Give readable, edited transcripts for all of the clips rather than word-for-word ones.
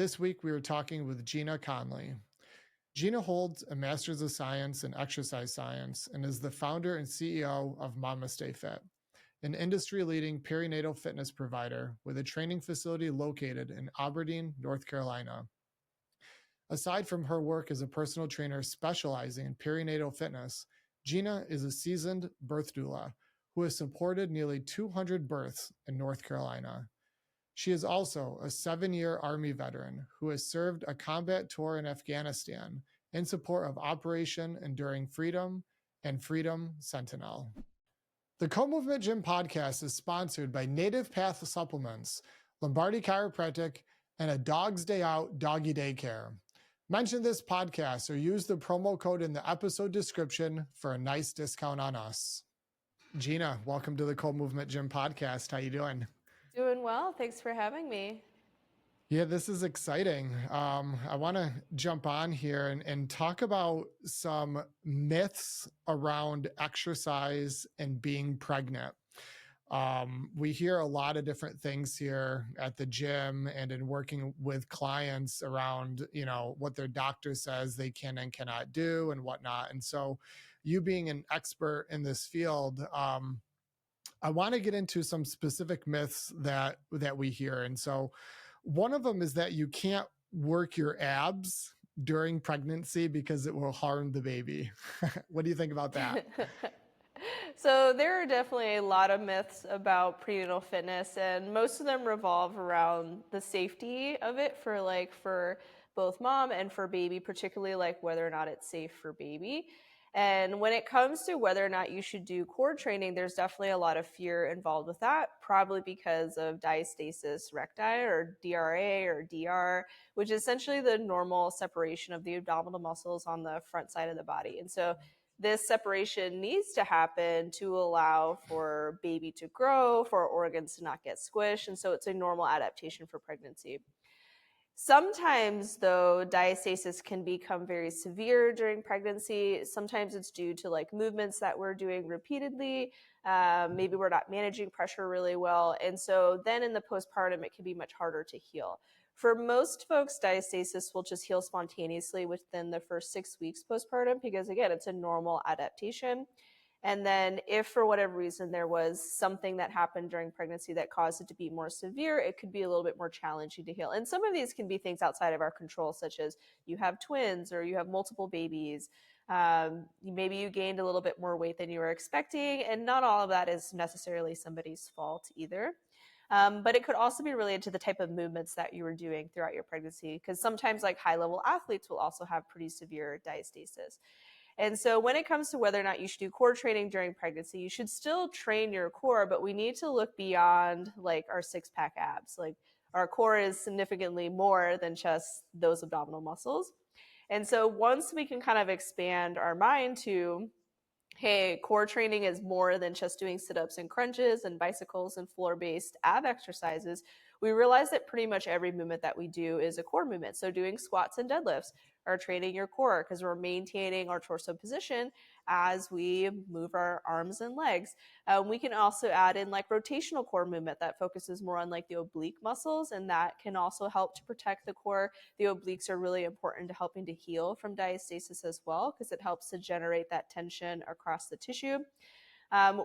This week, we were talking with Gina Conley. Gina holds a Master's of Science in Exercise Science and is the founder and CEO of Mamastefit, an industry-leading perinatal fitness provider with a training facility located in Aberdeen, North Carolina. Aside from her work as a personal trainer specializing in perinatal fitness, Gina is a seasoned birth doula who has supported nearly 200 births in North Carolina. She is also a 7-year Army veteran who has served a combat tour in Afghanistan in support of Operation Enduring Freedom and Freedom Sentinel. The Co-Movement Gym podcast is sponsored by Native Path Supplements, Lombardi Chiropractic, and A Dog's Day Out Doggy Daycare. Mention this podcast or use the promo code in the episode description for a nice discount on us. Gina, welcome to the Co-Movement Gym podcast. How you doing? Doing well. Thanks for having me. Yeah, this is exciting. I want to jump on here and talk about some myths around exercise and being pregnant. We hear a lot of different things here at the gym and in working with clients around, what their doctor says they can and cannot do and whatnot. And so you being an expert in this field, I want to get into some specific myths that we hear. And so one of them is that you can't work your abs during pregnancy because it will harm the baby. What do you think about that? So there are definitely a lot of myths about prenatal fitness, and most of them revolve around the safety of it for both mom and for baby, particularly like whether or not it's safe for baby. And when it comes to whether or not you should do core training, there's definitely a lot of fear involved with that, probably because of diastasis recti or DRA or DR, which is essentially the normal separation of the abdominal muscles on the front side of the body. And so this separation needs to happen to allow for baby to grow, for organs to not get squished. And so it's a normal adaptation for pregnancy. Sometimes, though, diastasis can become very severe during pregnancy. Sometimes it's due to like movements that we're doing repeatedly. Maybe we're not managing pressure really well. And so then in the postpartum, it can be much harder to heal. For most folks, diastasis will just heal spontaneously within the first 6 weeks postpartum because, again, it's a normal adaptation. And then if for whatever reason there was something that happened during pregnancy that caused it to be more severe, it could be a little bit more challenging to heal. And some of these can be things outside of our control, such as you have twins or you have multiple babies. Maybe you gained a little bit more weight than you were expecting, and not all of that is necessarily somebody's fault either. But it could also be related to the type of movements that you were doing throughout your pregnancy, because sometimes like high-level athletes will also have pretty severe diastasis. And so when it comes to whether or not you should do core training during pregnancy, you should still train your core, but we need to look beyond like our 6-pack abs. Like our core is significantly more than just those abdominal muscles. And so once we can kind of expand our mind to, hey, core training is more than just doing sit-ups and crunches and bicycles and floor-based ab exercises, we realize that pretty much every movement that we do is a core movement. So doing squats and deadlifts are training your core because we're maintaining our torso position as we move our arms and legs. We can also add in like rotational core movement that focuses more on like the oblique muscles, and that can also help to protect the core. The obliques are really important to helping to heal from diastasis as well because it helps to generate that tension across the tissue.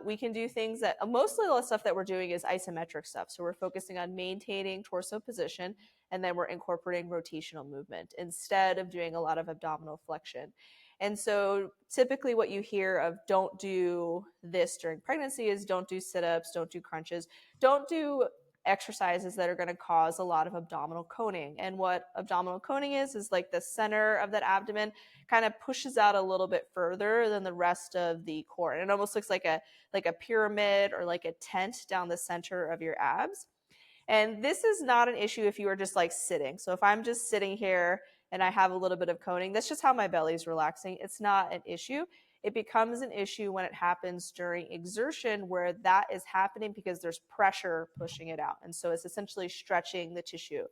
We can do things that mostly the stuff that we're doing is isometric stuff. So we're focusing on maintaining torso position, and then we're incorporating rotational movement instead of doing a lot of abdominal flexion. And so typically what you hear of don't do this during pregnancy is don't do sit-ups, don't do crunches, don't do exercises that are going to cause a lot of abdominal coning. And what abdominal coning is like the center of that abdomen kind of pushes out a little bit further than the rest of the core. And it almost looks like a pyramid or like a tent down the center of your abs. And this is not an issue if you are just like sitting. So if I'm just sitting here and I have a little bit of coning, that's just how my belly is relaxing. It's not an issue. It becomes an issue when it happens during exertion, where that is happening because there's pressure pushing it out. And so it's essentially stretching the tissue.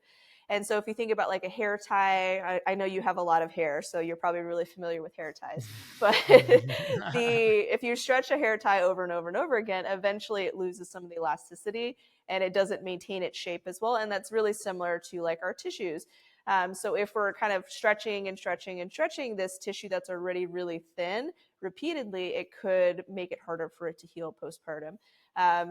And so if you think about like a hair tie, I know you have a lot of hair, so you're probably really familiar with hair ties. But if you stretch a hair tie over and over and over again, eventually it loses some of the elasticity and it doesn't maintain its shape as well. And that's really similar to like our tissues. So if we're kind of stretching and stretching and stretching this tissue that's already really thin repeatedly, it could make it harder for it to heal postpartum.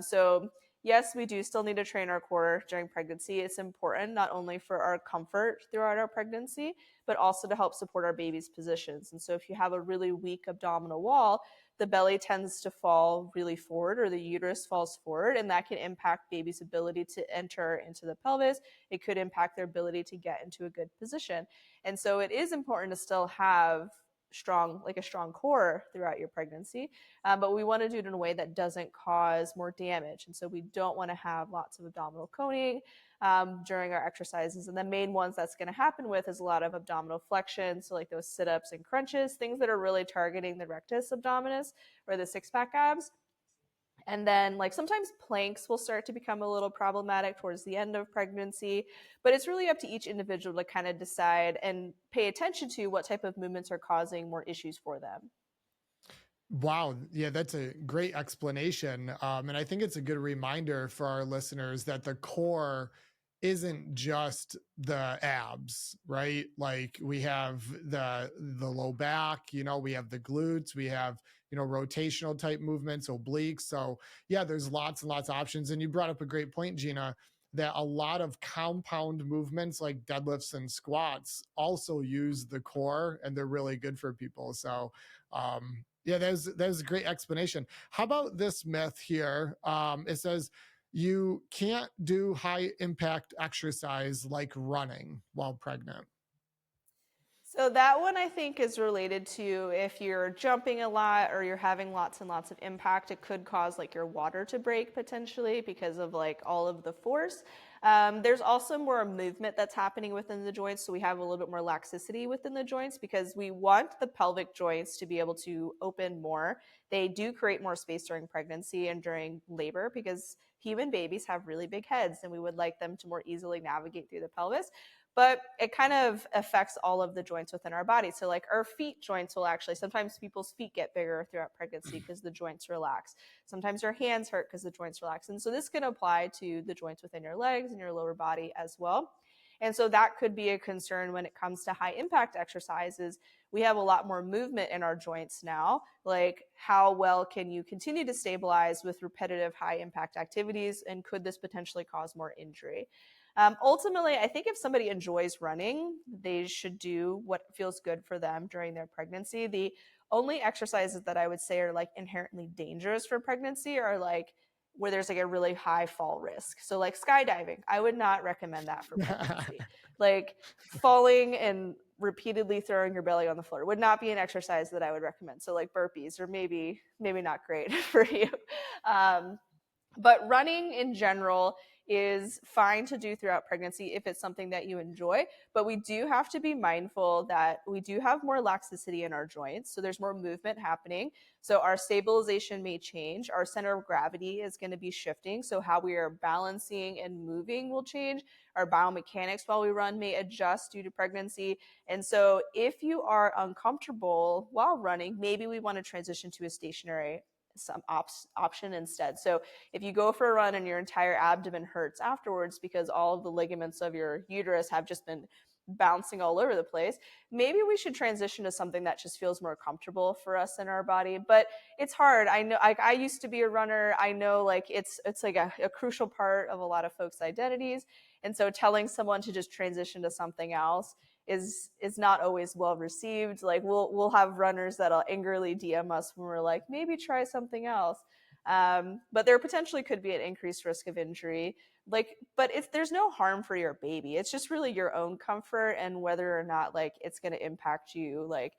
So yes, we do still need to train our core during pregnancy. It's important not only for our comfort throughout our pregnancy, but also to help support our baby's positions. And so if you have a really weak abdominal wall, the belly tends to fall really forward, or the uterus falls forward, and that can impact baby's ability to enter into the pelvis. It could impact their ability to get into a good position. And so it is important to still have a strong core throughout your pregnancy, but we want to do it in a way that doesn't cause more damage. And so we don't want to have lots of abdominal coning during our exercises. And the main ones that's going to happen with is a lot of abdominal flexion. So like those sit-ups and crunches, things that are really targeting the rectus abdominis or the six-pack abs. And then like sometimes planks will start to become a little problematic towards the end of pregnancy, but it's really up to each individual to kind of decide and pay attention to what type of movements are causing more issues for them. Wow. Yeah, that's a great explanation. And I think it's a good reminder for our listeners that the core isn't just the abs, right? Like we have the low back, we have the glutes, we have, rotational type movements, obliques. So yeah, there's lots and lots of options. And you brought up a great point, Gina, that a lot of compound movements like deadlifts and squats also use the core, and they're really good for people. So yeah, that was a great explanation. How about this myth here? It says you can't do high impact exercise like running while pregnant. So that one I think is related to if you're jumping a lot or you're having lots and lots of impact, it could cause like your water to break potentially because of like all of the force. There's also more movement that's happening within the joints, so we have a little bit more laxicity within the joints because we want the pelvic joints to be able to open more. They do create more space during pregnancy and during labor because human babies have really big heads and we would like them to more easily navigate through the pelvis, but it kind of affects all of the joints within our body. So like our feet joints will actually, sometimes people's feet get bigger throughout pregnancy because the joints relax. Sometimes your hands hurt because the joints relax. And so this can apply to the joints within your legs and your lower body as well. And so that could be a concern when it comes to high impact exercises. We have a lot more movement in our joints now. Like, how well can you continue to stabilize with repetitive high impact activities? And could this potentially cause more injury? Ultimately, I think if somebody enjoys running, they should do what feels good for them during their pregnancy. The only exercises that I would say are like inherently dangerous for pregnancy are like where there's like a really high fall risk. So like skydiving, I would not recommend that for pregnancy. Like falling and repeatedly throwing your belly on the floor would not be an exercise that I would recommend. So like burpees are maybe not great for you. But running in general is fine to do throughout pregnancy if it's something that you enjoy. But we do have to be mindful that we do have more laxicity in our joints. So there's more movement happening. So our stabilization may change. Our center of gravity is going to be shifting. So how we are balancing and moving will change. Our biomechanics while we run may adjust due to pregnancy. And so if you are uncomfortable while running, maybe we want to transition to a stationary option instead. So if you go for a run and your entire abdomen hurts afterwards because all of the ligaments of your uterus have just been bouncing all over the place, maybe we should transition to something that just feels more comfortable for us in our body. But it's hard. I know I used to be a runner. I know like it's like a crucial part of a lot of folks' identities. And so telling someone to just transition to something else is not always well received. Like we'll have runners that'll angrily DM us when we're like, maybe try something else. But there potentially could be an increased risk of injury. Like, but there's no harm for your baby. It's just really your own comfort and whether or not like it's going to impact you like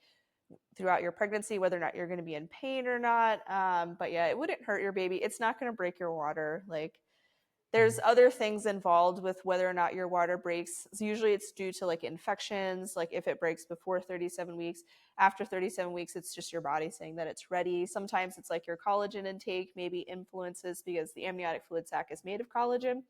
throughout your pregnancy, whether or not you're going to be in pain or not. But yeah, it wouldn't hurt your baby. It's not going to break your water. Like there's other things involved with whether or not your water breaks. So usually it's due to like infections, like if it breaks before 37 weeks. After 37 weeks, it's just your body saying that it's ready. Sometimes it's like your collagen intake maybe influences because the amniotic fluid sac is made of collagen.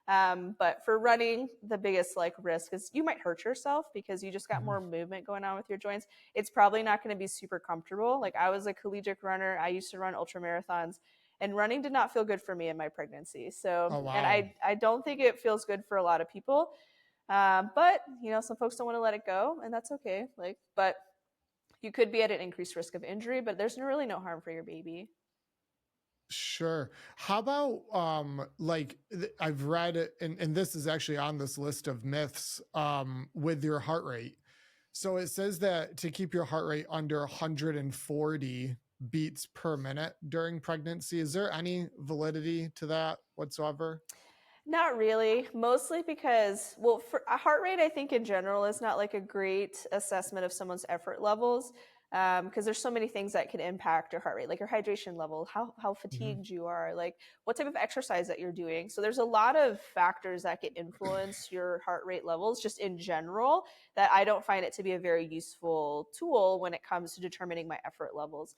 But for running, the biggest like risk is you might hurt yourself because you just got more movement going on with your joints. It's probably not going to be super comfortable. Like I was a collegiate runner. I used to run ultra marathons. And running did not feel good for me in my pregnancy. So, Oh, and wow. I don't think it feels good for a lot of people. But some folks don't want to let it go, and that's okay. But you could be at an increased risk of injury, but there's really no harm for your baby. Sure. How about I've read it, and this is actually on this list of myths with your heart rate. So it says that to keep your heart rate under 140 beats per minute during pregnancy. Is there any validity to that whatsoever? Not really, mostly because, well, for a heart rate, I think in general is not like a great assessment of someone's effort levels, because there's so many things that can impact your heart rate, like your hydration level, how Hmm. fatigued you are, like what type of exercise that you're doing. So there's a lot of factors that can influence your heart rate levels just in general, that I don't find it to be a very useful tool when it comes to determining my effort levels.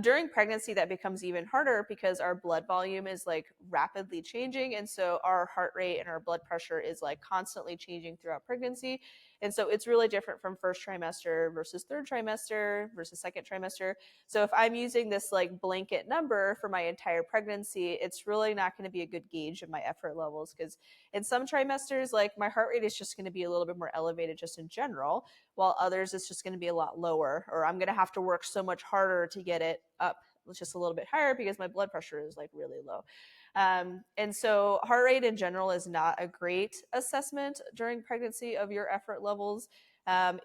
During pregnancy, that becomes even harder because our blood volume is like rapidly changing. And so our heart rate and our blood pressure is like constantly changing throughout pregnancy. And so it's really different from first trimester versus third trimester versus second trimester. So if I'm using this like blanket number for my entire pregnancy, it's really not going to be a good gauge of my effort levels, because in some trimesters, like my heart rate is just going to be a little bit more elevated just in general, while others it's just going to be a lot lower, or I'm going to have to work so much harder to get it up just a little bit higher because my blood pressure is like really low. And so heart rate in general is not a great assessment during pregnancy of your effort levels.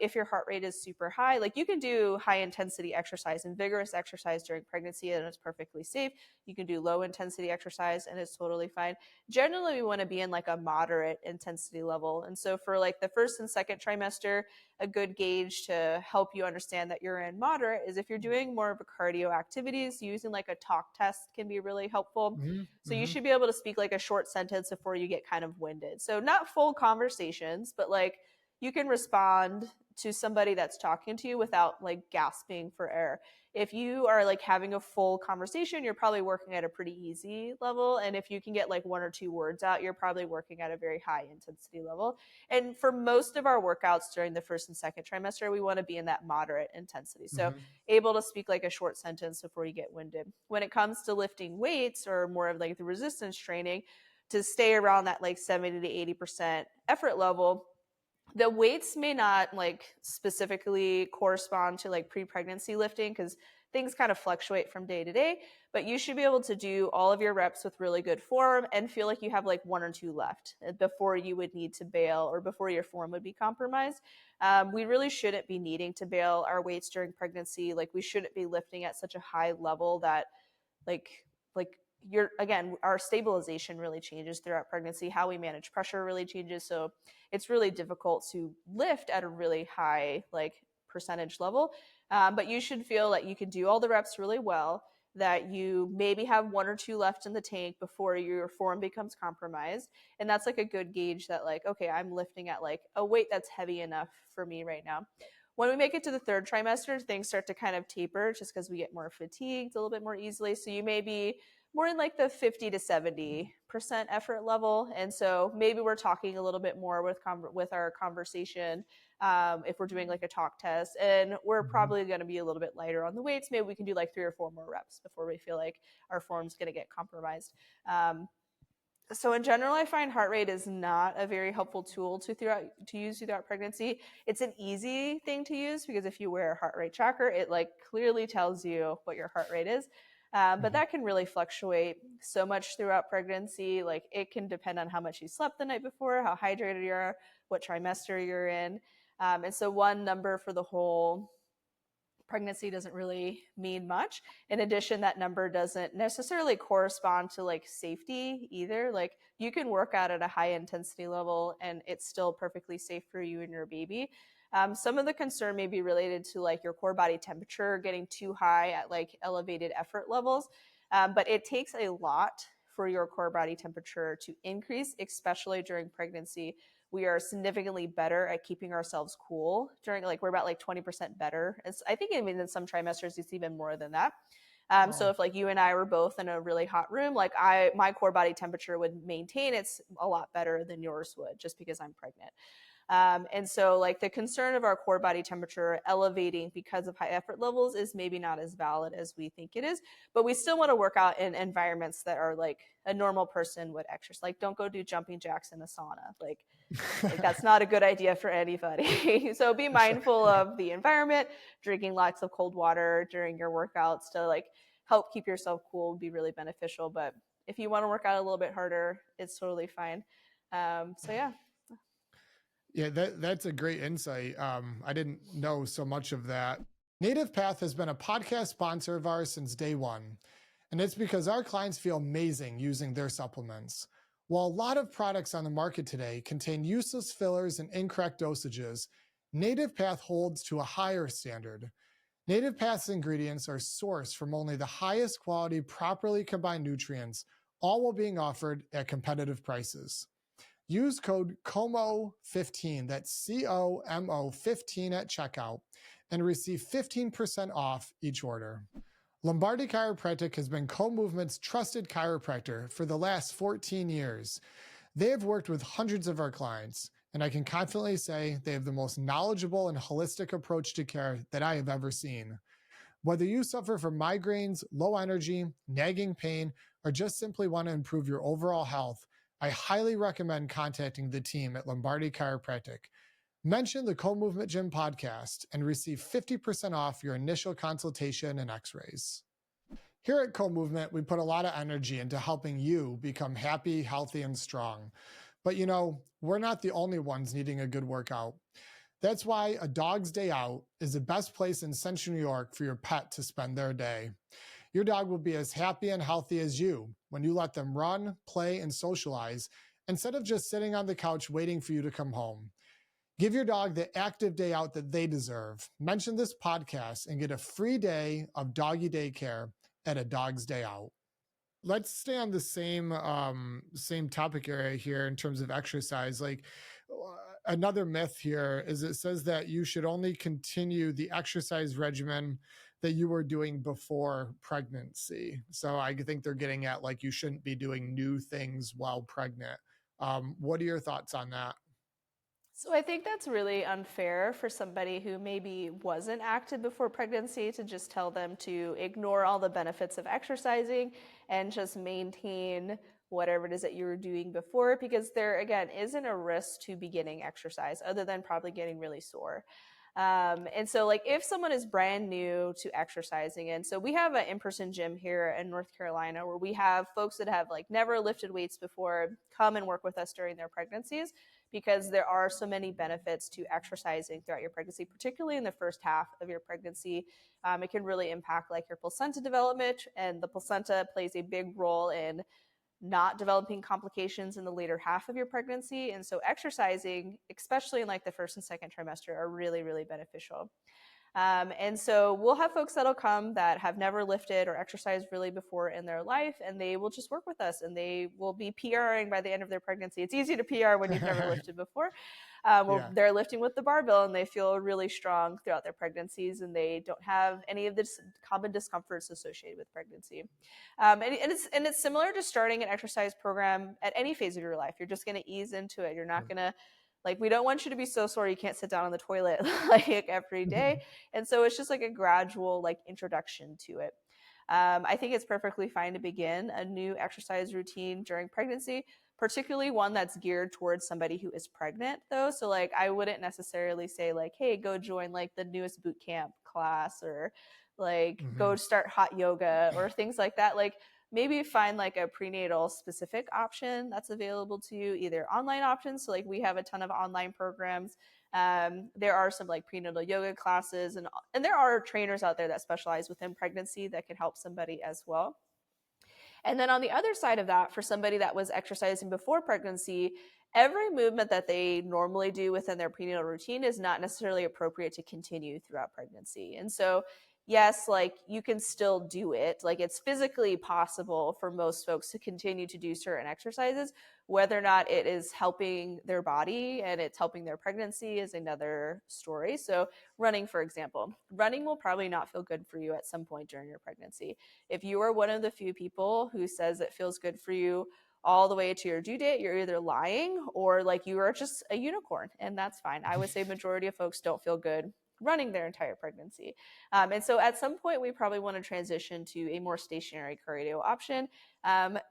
If your heart rate is super high, like you can do high intensity exercise and vigorous exercise during pregnancy and it's perfectly safe. You can do low intensity exercise and it's totally fine. Generally, we want to be in like a moderate intensity level. And so for like the first and second trimester, a good gauge to help you understand that you're in moderate is if you're doing more of a cardio activities, using like a talk test can be really helpful. Hmm. So you Hmm. should be able to speak like a short sentence before you get kind of winded. So not full conversations, but like you can respond to somebody that's talking to you without like gasping for air. If you are like having a full conversation, you're probably working at a pretty easy level. And if you can get like one or two words out, you're probably working at a very high intensity level. And for most of our workouts during the first and second trimester, we want to be in that moderate intensity. So Hmm. able to speak like a short sentence before you get winded. When it comes to lifting weights or more of like the resistance training, to stay around that like 70 to 80% effort level, the weights may not like specifically correspond to like pre-pregnancy lifting, because things kind of fluctuate from day to day, but you should be able to do all of your reps with really good form and feel like you have like one or two left before you would need to bail or before your form would be compromised. We really shouldn't be needing to bail our weights during pregnancy. Like we shouldn't be lifting at such a high level that like like you're, again, our stabilization really changes throughout pregnancy, how we manage pressure really changes. So it's really difficult to lift at a really high like percentage level. But you should feel that you can do all the reps really well, that you maybe have one or two left in the tank before your form becomes compromised. And that's like a good gauge that like, okay, I'm lifting at like a weight that's heavy enough for me right now. When we make it to the third trimester, things start to kind of taper just because we get more fatigued a little bit more easily. So you may be more in like the 50 to 70% effort level. And so maybe we're talking a little bit more with our conversation, if we're doing like a talk test, and we're Hmm. probably going to be a little bit lighter on the weights. Maybe we can do like 3 or 4 more reps before we feel like our form's going to get compromised. So in general, I find heart rate is not a very helpful tool to use throughout pregnancy. It's an easy thing to use because if you wear a heart rate tracker, it like clearly tells you what your heart rate is. But Hmm. that can really fluctuate so much throughout pregnancy. Like it can depend on how much you slept the night before, how hydrated you are, what trimester you're in. And so one number for the whole pregnancy doesn't really mean much. In addition, that number doesn't necessarily correspond to like safety either. Like you can work out at a high intensity level and it's still perfectly safe for you and your baby. Some of the concern may be related to like your core body temperature getting too high at like elevated effort levels. But it takes a lot for your core body temperature to increase, especially during pregnancy. We are significantly better at keeping ourselves cool during, like we're about like 20% better. I think even in some trimesters it's even more than that. So Wow. if like you and I were both in a really hot room, like my core body temperature would maintain it's a lot better than yours would, just because I'm pregnant. And so like the concern of our core body temperature elevating because of high effort levels is maybe not as valid as we think it is, but we still want to work out in environments that are like a normal person would exercise. Like don't go do jumping jacks in a sauna. Like Like that's not a good idea for anybody. So be mindful of the environment, drinking lots of cold water during your workouts to like help keep yourself cool would be really beneficial. But if you want to work out a little bit harder, it's totally fine. So yeah. Yeah, that's a great insight. I didn't know so much of that. Native Path has been a podcast sponsor of ours since day one, and it's because our clients feel amazing using their supplements. While a lot of products on the market today contain useless fillers and incorrect dosages, Native Path holds to a higher standard. Native Path's ingredients are sourced from only the highest quality, properly combined nutrients, all while being offered at competitive prices. Use code COMO15, that's COMO 15 at checkout, and receive 15% off each order. Lombardi Chiropractic has been Co-Movement's trusted chiropractor for the last 14 years. They have worked with hundreds of our clients, and I can confidently say they have the most knowledgeable and holistic approach to care that I have ever seen. Whether you suffer from migraines, low energy, nagging pain, or just simply want to improve your overall health, I highly recommend contacting the team at Lombardi Chiropractic. Mention the Co-Movement Gym podcast and receive 50% off your initial consultation and x-rays. Here at Co-Movement, we put a lot of energy into helping you become happy, healthy, and strong. But we're not the only ones needing a good workout. That's why a dog's day out is the best place in Central New York for your pet to spend their day. Your dog will be as happy and healthy as you when you let them run, play, and socialize instead of just sitting on the couch waiting for you to come home. Give your dog the active day out that they deserve. Mention this podcast and get a free day of doggy daycare at a dog's day out. Let's stay on the same topic area here in terms of exercise. Like another myth here is it says that you should only continue the exercise regimen that you were doing before pregnancy. So I think they're getting at like you shouldn't be doing new things while pregnant. What are your thoughts on that? So I think that's really unfair for somebody who maybe wasn't active before pregnancy to just tell them to ignore all the benefits of exercising and just maintain whatever it is that you were doing before, because there again isn't a risk to beginning exercise other than probably getting really sore. And so like if someone is brand new to exercising, and so we have an in-person gym here in North Carolina where we have folks that have like never lifted weights before come and work with us during their pregnancies, because there are so many benefits to exercising throughout your pregnancy, particularly in the first half of your pregnancy. It can really impact like your placenta development, and the placenta plays a big role in not developing complications in the later half of your pregnancy. And so exercising, especially in like the first and second trimester, are really, really beneficial. And so we'll have folks that'll come that have never lifted or exercised really before in their life, and they will just work with us, and they will be PRing by the end of their pregnancy. It's easy to PR when you've never lifted before. Well, Yeah. they're lifting with the barbell, and they feel really strong throughout their pregnancies, and they don't have any of the common discomforts associated with pregnancy. And it's similar to starting an exercise program at any phase of your life. You're just going to ease into it. You're not going to like, we don't want you to be so sore you can't sit down on the toilet like every day. And so it's just like a gradual like introduction to it. I think it's perfectly fine to begin a new exercise routine during pregnancy, particularly one that's geared towards somebody who is pregnant though. So like I wouldn't necessarily say like, hey, go join like the newest boot camp class, or like go start hot yoga or things like that. Like maybe find like a prenatal specific option that's available to you, either online options. So like we have a ton of online programs. There are some like prenatal yoga classes, and there are trainers out there that specialize within pregnancy that can help somebody as well. And then on the other side of that, for somebody that was exercising before pregnancy, every movement that they normally do within their prenatal routine is not necessarily appropriate to continue throughout pregnancy. And so, yes, like you can still do it. Like it's physically possible for most folks to continue to do certain exercises. Whether or not it is helping their body and it's helping their pregnancy is another story. So, running, for example, running will probably not feel good for you at some point during your pregnancy. If you are one of the few people who says it feels good for you all the way to your due date, you're either lying or like you are just a unicorn, and that's fine. I would say majority of folks don't feel good running their entire pregnancy. And so at some point, we probably want to transition to a more stationary cardio option,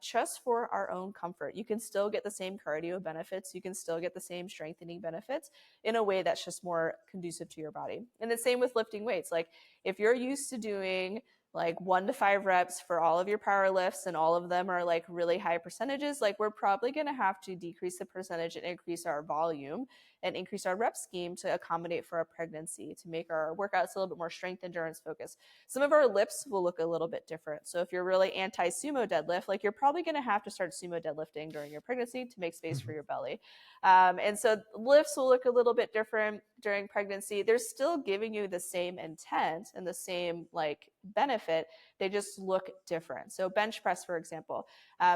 just for our own comfort. You can still get the same cardio benefits. You can still get the same strengthening benefits in a way that's just more conducive to your body. And the same with lifting weights. Like if you're used to doing like 1 to 5 reps for all of your power lifts and all of them are like really high percentages, like we're probably going to have to decrease the percentage and increase our volume and increase our rep scheme to accommodate for a pregnancy, to make our workouts a little bit more strength endurance focused. Some of our lifts will look a little bit different. So if you're really anti sumo deadlift, like you're probably going to have to start sumo deadlifting during your pregnancy to make space for your belly. And so lifts will look a little bit different during pregnancy. They're still giving you the same intent and the same like benefit. They just look different. So bench press, for example,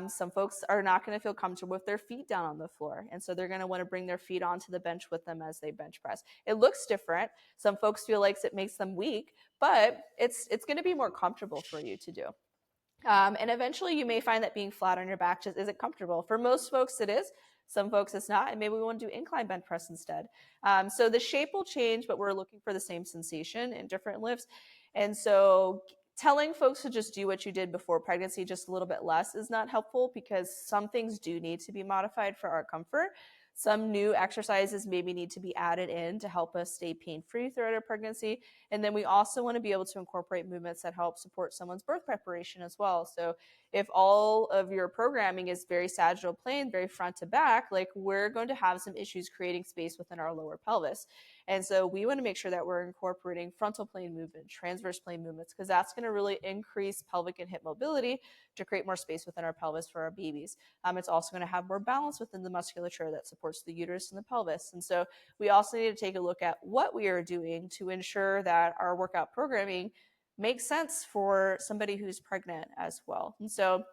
some folks are not going to feel comfortable with their feet down on the floor. And so they're going to want to bring their feet onto the bench with them as they bench press. It looks different. Some folks feel like it makes them weak, but it's going to be more comfortable for you to do. And eventually you may find that being flat on your back just isn't comfortable. For most folks, it is. Some folks it's not, and maybe we want to do incline bench press instead. So the shape will change, but we're looking for the same sensation in different lifts. And so telling folks to just do what you did before pregnancy, just a little bit less, is not helpful because some things do need to be modified for our comfort. Some new exercises maybe need to be added in to help us stay pain-free throughout our pregnancy. And then we also want to be able to incorporate movements that help support someone's birth preparation as well. So if all of your programming is very sagittal plane, very front to back, like we're going to have some issues creating space within our lower pelvis. And so we want to make sure that we're incorporating frontal plane movement, transverse plane movements, because that's going to really increase pelvic and hip mobility to create more space within our pelvis for our babies. It's also going to have more balance within the musculature that supports the uterus and the pelvis. And so we also need to take a look at what we are doing to ensure that our workout programming makes sense for somebody who's pregnant as well. And so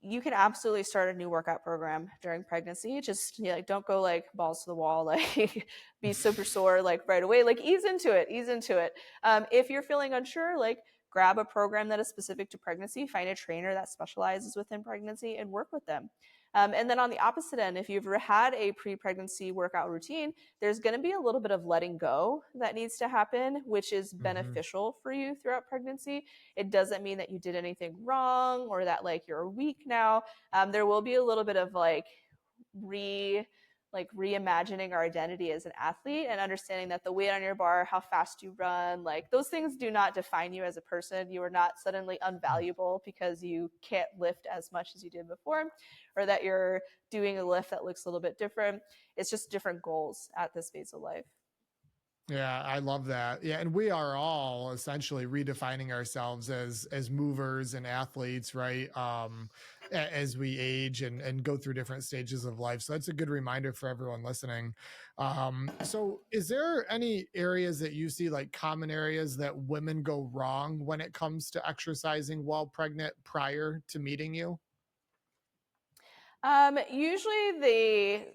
you can absolutely start a new workout program during pregnancy. Just like don't go like balls to the wall, like be super sore like right away. Like ease into it. If you're feeling unsure, like grab a program that is specific to pregnancy. Find a trainer that specializes within pregnancy and work with them. And then on the opposite end, if you've had a pre-pregnancy workout routine, there's going to be a little bit of letting go that needs to happen, which is beneficial for you throughout pregnancy. It doesn't mean that you did anything wrong or that like you're weak now. There will be a little bit of like reimagining our identity as an athlete and understanding that the weight on your bar, how fast you run, like those things do not define you as a person. You are not suddenly unvaluable because you can't lift as much as you did before, or that you're doing a lift that looks a little bit different. It's just different goals at this phase of life. Yeah, I love that. Yeah, and we are all essentially redefining ourselves as movers and athletes, right? As we age and go through different stages of life. So that's a good reminder for everyone listening. So is there any areas that you see like common areas that women go wrong when it comes to exercising while pregnant prior to meeting you?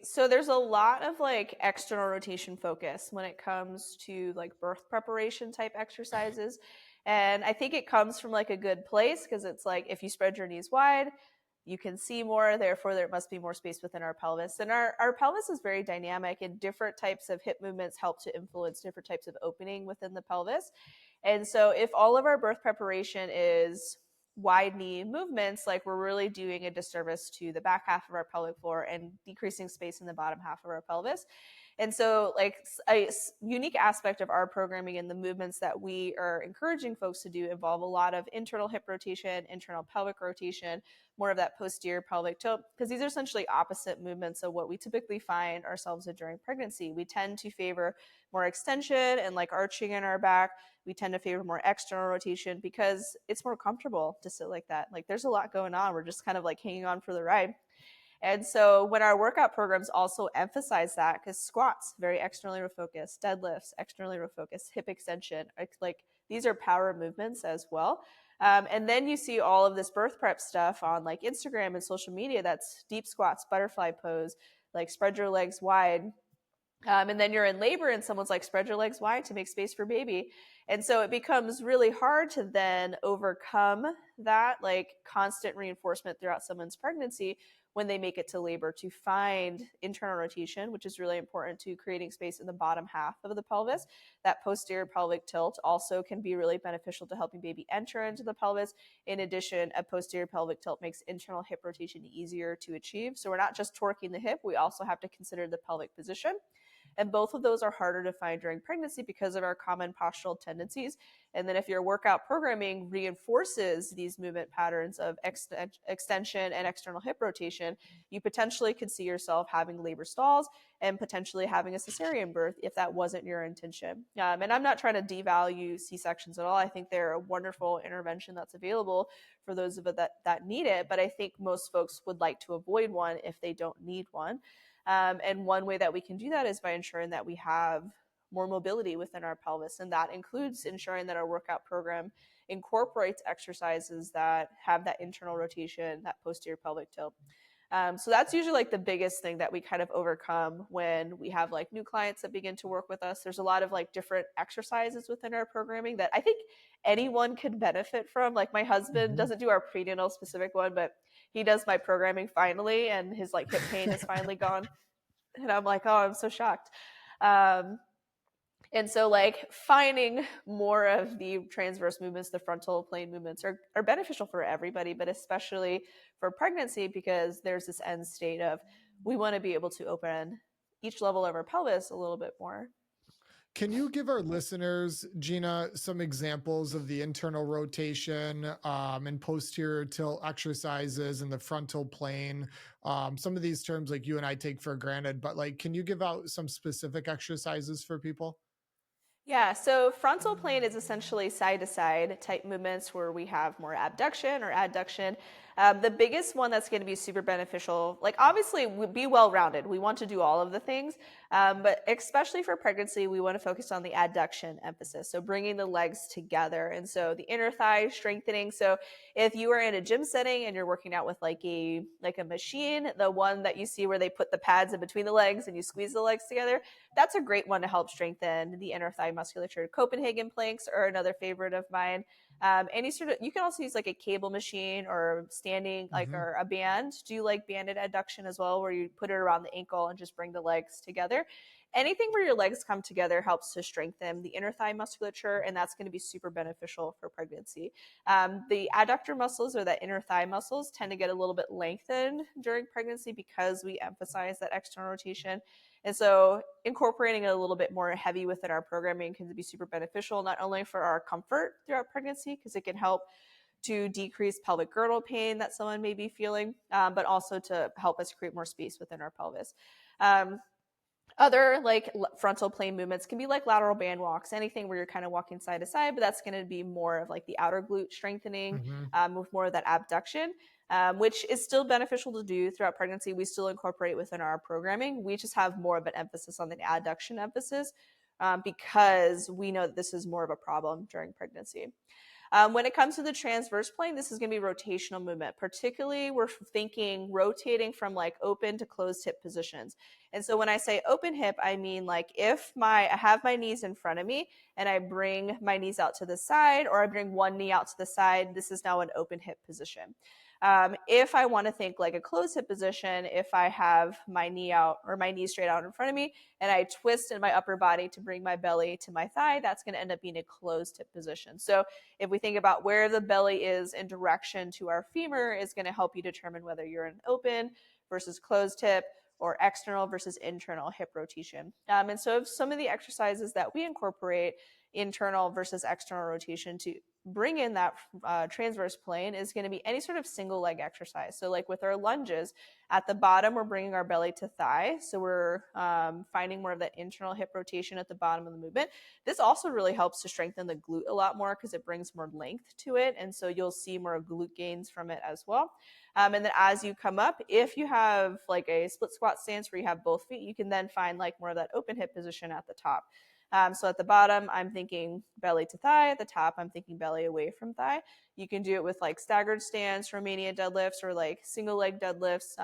So there's a lot of like external rotation focus when it comes to like birth preparation type exercises. And I think it comes from like a good place because it's like if you spread your knees wide, you can see more, therefore there must be more space within our pelvis. And our pelvis is very dynamic and different types of hip movements help to influence different types of opening within the pelvis. And so if all of our birth preparation is wide knee movements, like we're really doing a disservice to the back half of our pelvic floor and decreasing space in the bottom half of our pelvis. And so like a unique aspect of our programming and the movements that we are encouraging folks to do involve a lot of internal hip rotation, internal pelvic rotation, more of that posterior pelvic tilt, because these are essentially opposite movements of what we typically find ourselves in during pregnancy. We tend to favor more extension and like arching in our back. We tend to favor more external rotation because it's more comfortable to sit like that. Like there's a lot going on. We're just kind of like hanging on for the ride. And so when our workout programs also emphasize that, because squats, very externally refocused, deadlifts, externally refocused, hip extension, like these are power movements as well. And then you see all of this birth prep stuff on like Instagram and social media that's deep squats, butterfly pose, like spread your legs wide. And then you're in labor and someone's like, spread your legs wide to make space for baby. And so it becomes really hard to then overcome that like constant reinforcement throughout someone's pregnancy when they make it to labor to find internal rotation, which is really important to creating space in the bottom half of the pelvis. That posterior pelvic tilt also can be really beneficial to helping baby enter into the pelvis. In addition, a posterior pelvic tilt makes internal hip rotation easier to achieve. So we're not just torquing the hip, we also have to consider the pelvic position. And both of those are harder to find during pregnancy because of our common postural tendencies. And then if your workout programming reinforces these movement patterns of extension and external hip rotation, you potentially could see yourself having labor stalls and potentially having a cesarean birth if that wasn't your intention. And I'm not trying to devalue C-sections at all. I think they're a wonderful intervention that's available for those of us that need it. But I think most folks would like to avoid one if they don't need one. And one way that we can do that is by ensuring that we have more mobility within our pelvis. And that includes ensuring that our workout program incorporates exercises that have that internal rotation, that posterior pelvic tilt. So that's usually like the biggest thing that we kind of overcome when we have like new clients that begin to work with us. There's a lot of like different exercises within our programming that I think anyone could benefit from. Like my husband doesn't do our prenatal specific one, but he does my programming finally, and his like hip pain is finally gone. And I'm like, oh, I'm so shocked. Um, and so like finding more of the transverse movements, the frontal plane movements are beneficial for everybody, but especially for pregnancy, because there's this end state of we want to be able to open each level of our pelvis a little bit more. Can you give our listeners, Gina, some examples of the internal rotation and posterior tilt exercises in the frontal plane? Some of these terms, like you and I take for granted, but like, can you give out some specific exercises for people? Yeah, so frontal plane is essentially side to side type movements where we have more abduction or adduction. The biggest one that's going to be super beneficial, like obviously be well rounded. We want to do all of the things, but especially for pregnancy, we want to focus on the adduction emphasis. So bringing the legs together. And so the inner thigh strengthening. So if you are in a gym setting and you're working out with like a machine, the one that you see where they put the pads in between the legs and you squeeze the legs together, that's a great one to help strengthen the inner thigh musculature. Copenhagen planks are another favorite of mine. Any sort of, you can also use like a cable machine or standing, like, Mm-hmm. or a band. Do like banded adduction as well, where you put it around the ankle and just bring the legs together. Anything where your legs come together helps to strengthen the inner thigh musculature, and that's going to be super beneficial for pregnancy. The adductor muscles or the inner thigh muscles tend to get a little bit lengthened during pregnancy because we emphasize that external rotation. And so incorporating it a little bit more heavy within our programming can be super beneficial, not only for our comfort throughout pregnancy, because it can help to decrease pelvic girdle pain that someone may be feeling, but also to help us create more space within our pelvis. Um, Other like frontal plane movements can be like lateral band walks, anything where you're kind of walking side to side, but that's going to be more of like the outer glute strengthening Mm-hmm. with more of that abduction, which is still beneficial to do throughout pregnancy. We still incorporate within our programming. We just have more of an emphasis on the adduction emphasis because we know that this is more of a problem during pregnancy. When it comes to the transverse plane, this is going to be rotational movement. Particularly, we're thinking rotating from like open to closed hip positions. And so when I say open hip, I mean like if I have my knees in front of me and I bring my knees out to the side, or I bring one knee out to the side, this is now an open hip position. If I want to think like a closed hip position, if I have my knee out or my knee straight out in front of me and I twist in my upper body to bring my belly to my thigh, that's going to end up being a closed hip position. So if we think about where the belly is in direction to our femur, is going to help you determine whether you're in open versus closed hip or external versus internal hip rotation. And so some of the exercises that we incorporate internal versus external rotation to bring in that transverse plane is going to be any sort of single leg exercise. So like with our lunges, at the bottom, we're bringing our belly to thigh. So we're finding more of that internal hip rotation at the bottom of the movement. This also really helps to strengthen the glute a lot more because it brings more length to it. And so you'll see more glute gains from it as well. And then as you come up, if you have like a split squat stance where you have both feet, you can then find like more of that open hip position at the top. So at the bottom, I'm thinking belly to thigh. At the top, I'm thinking belly away from thigh. You can do it with like staggered stance, Romanian deadlifts, or like single leg deadlifts.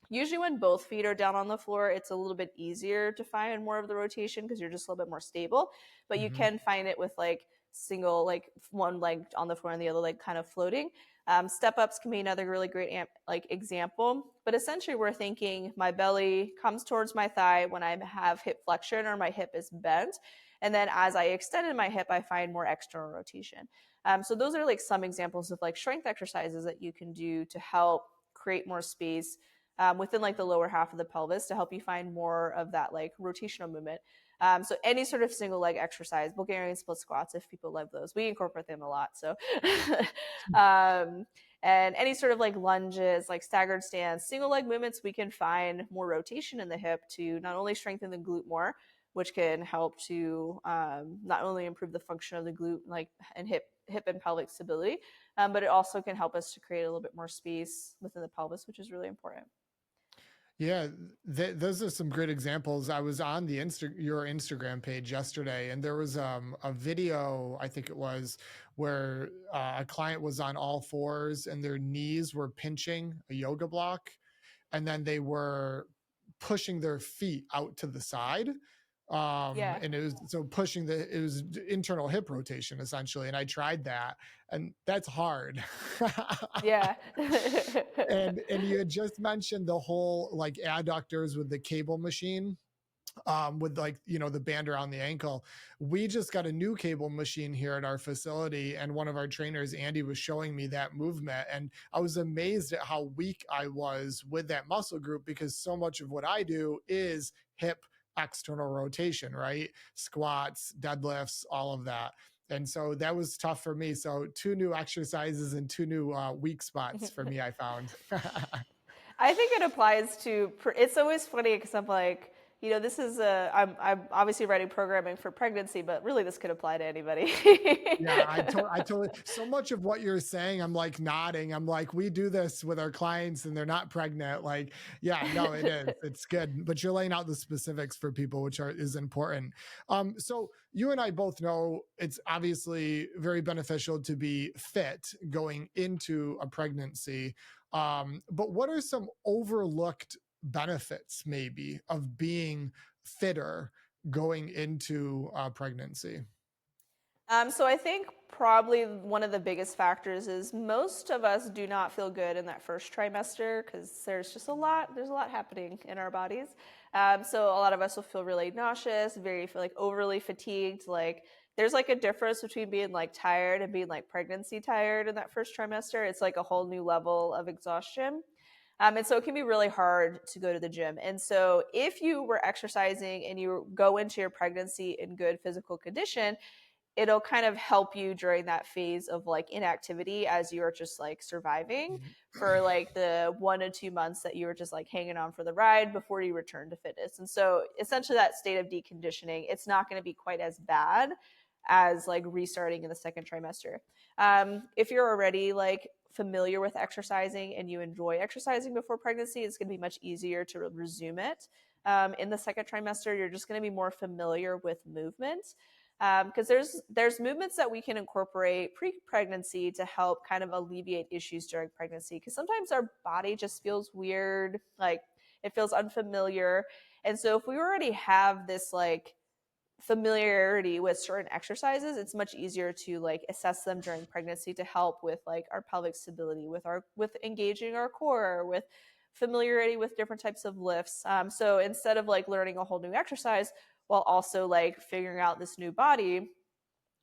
Usually when both feet are down on the floor, it's a little bit easier to find more of the rotation because you're just a little bit more stable. But you Mm-hmm. can find it with like single, like one leg on the floor and the other leg kind of floating. Step ups can be another really great example, but essentially we're thinking my belly comes towards my thigh when I have hip flexion or my hip is bent, and then as I extended my hip, I find more external rotation. So those are like some examples of like strength exercises that you can do to help create more space within like the lower half of the pelvis to help you find more of that like rotational movement. So any sort of single leg exercise, Bulgarian split squats, if people love those, we incorporate them a lot. So, um, and any sort of like lunges, like staggered stance, single leg movements, we can find more rotation in the hip to not only strengthen the glute more, which can help to not only improve the function of the glute, like and hip and pelvic stability, but it also can help us to create a little bit more space within the pelvis, which is really important. Yeah, those are some great examples. I was on your Instagram page yesterday, and there was a video, I think it was, where a client was on all fours and their knees were pinching a yoga block, and then they were pushing their feet out to the side. Yeah. And it was so pushing it was internal hip rotation essentially. And I tried that, and that's hard. Yeah. And you had just mentioned the whole like adductors with the cable machine, with like, the band around the ankle. We just got a new cable machine here at our facility, and one of our trainers, Andy, was showing me that movement, and I was amazed at how weak I was with that muscle group, because so much of what I do is hip external rotation, right? Squats, deadlifts, all of that. And so that was tough for me. So two new exercises and two new weak spots for me, I found. I think it applies to. It's always funny because I'm like, this is a. I'm obviously writing programming for pregnancy, but really this could apply to anybody. Yeah, I totally. So much of what you're saying, I'm like nodding. I'm like, we do this with our clients, and they're not pregnant. Like, yeah, no, it is. It's good, but you're laying out the specifics for people, which is important. So you and I both know it's obviously very beneficial to be fit going into a pregnancy. But what are some overlooked benefits, maybe, of being fitter going into pregnancy? So I think probably one of the biggest factors is most of us do not feel good in that first trimester because there's a lot happening in our bodies. So a lot of us will feel really nauseous, feel like overly fatigued. Like there's like a difference between being like tired and being like pregnancy tired in that first trimester. It's like a whole new level of exhaustion. And so it can be really hard to go to the gym. And so if you were exercising and you go into your pregnancy in good physical condition, it'll kind of help you during that phase of like inactivity as you're just like surviving for like the 1 to 2 months that you were just like hanging on for the ride before you return to fitness. And so essentially that state of deconditioning, it's not going to be quite as bad as like restarting in the second trimester. If you're already like familiar with exercising and you enjoy exercising before pregnancy, it's going to be much easier to resume it. In the second trimester, you're just going to be more familiar with movement because there's movements that we can incorporate pre-pregnancy to help kind of alleviate issues during pregnancy, because sometimes our body just feels weird, like it feels unfamiliar. And so if we already have this like familiarity with certain exercises, it's much easier to like assess them during pregnancy to help with like our pelvic stability, with engaging our core, with familiarity with different types of lifts. So instead of like learning a whole new exercise while also like figuring out this new body,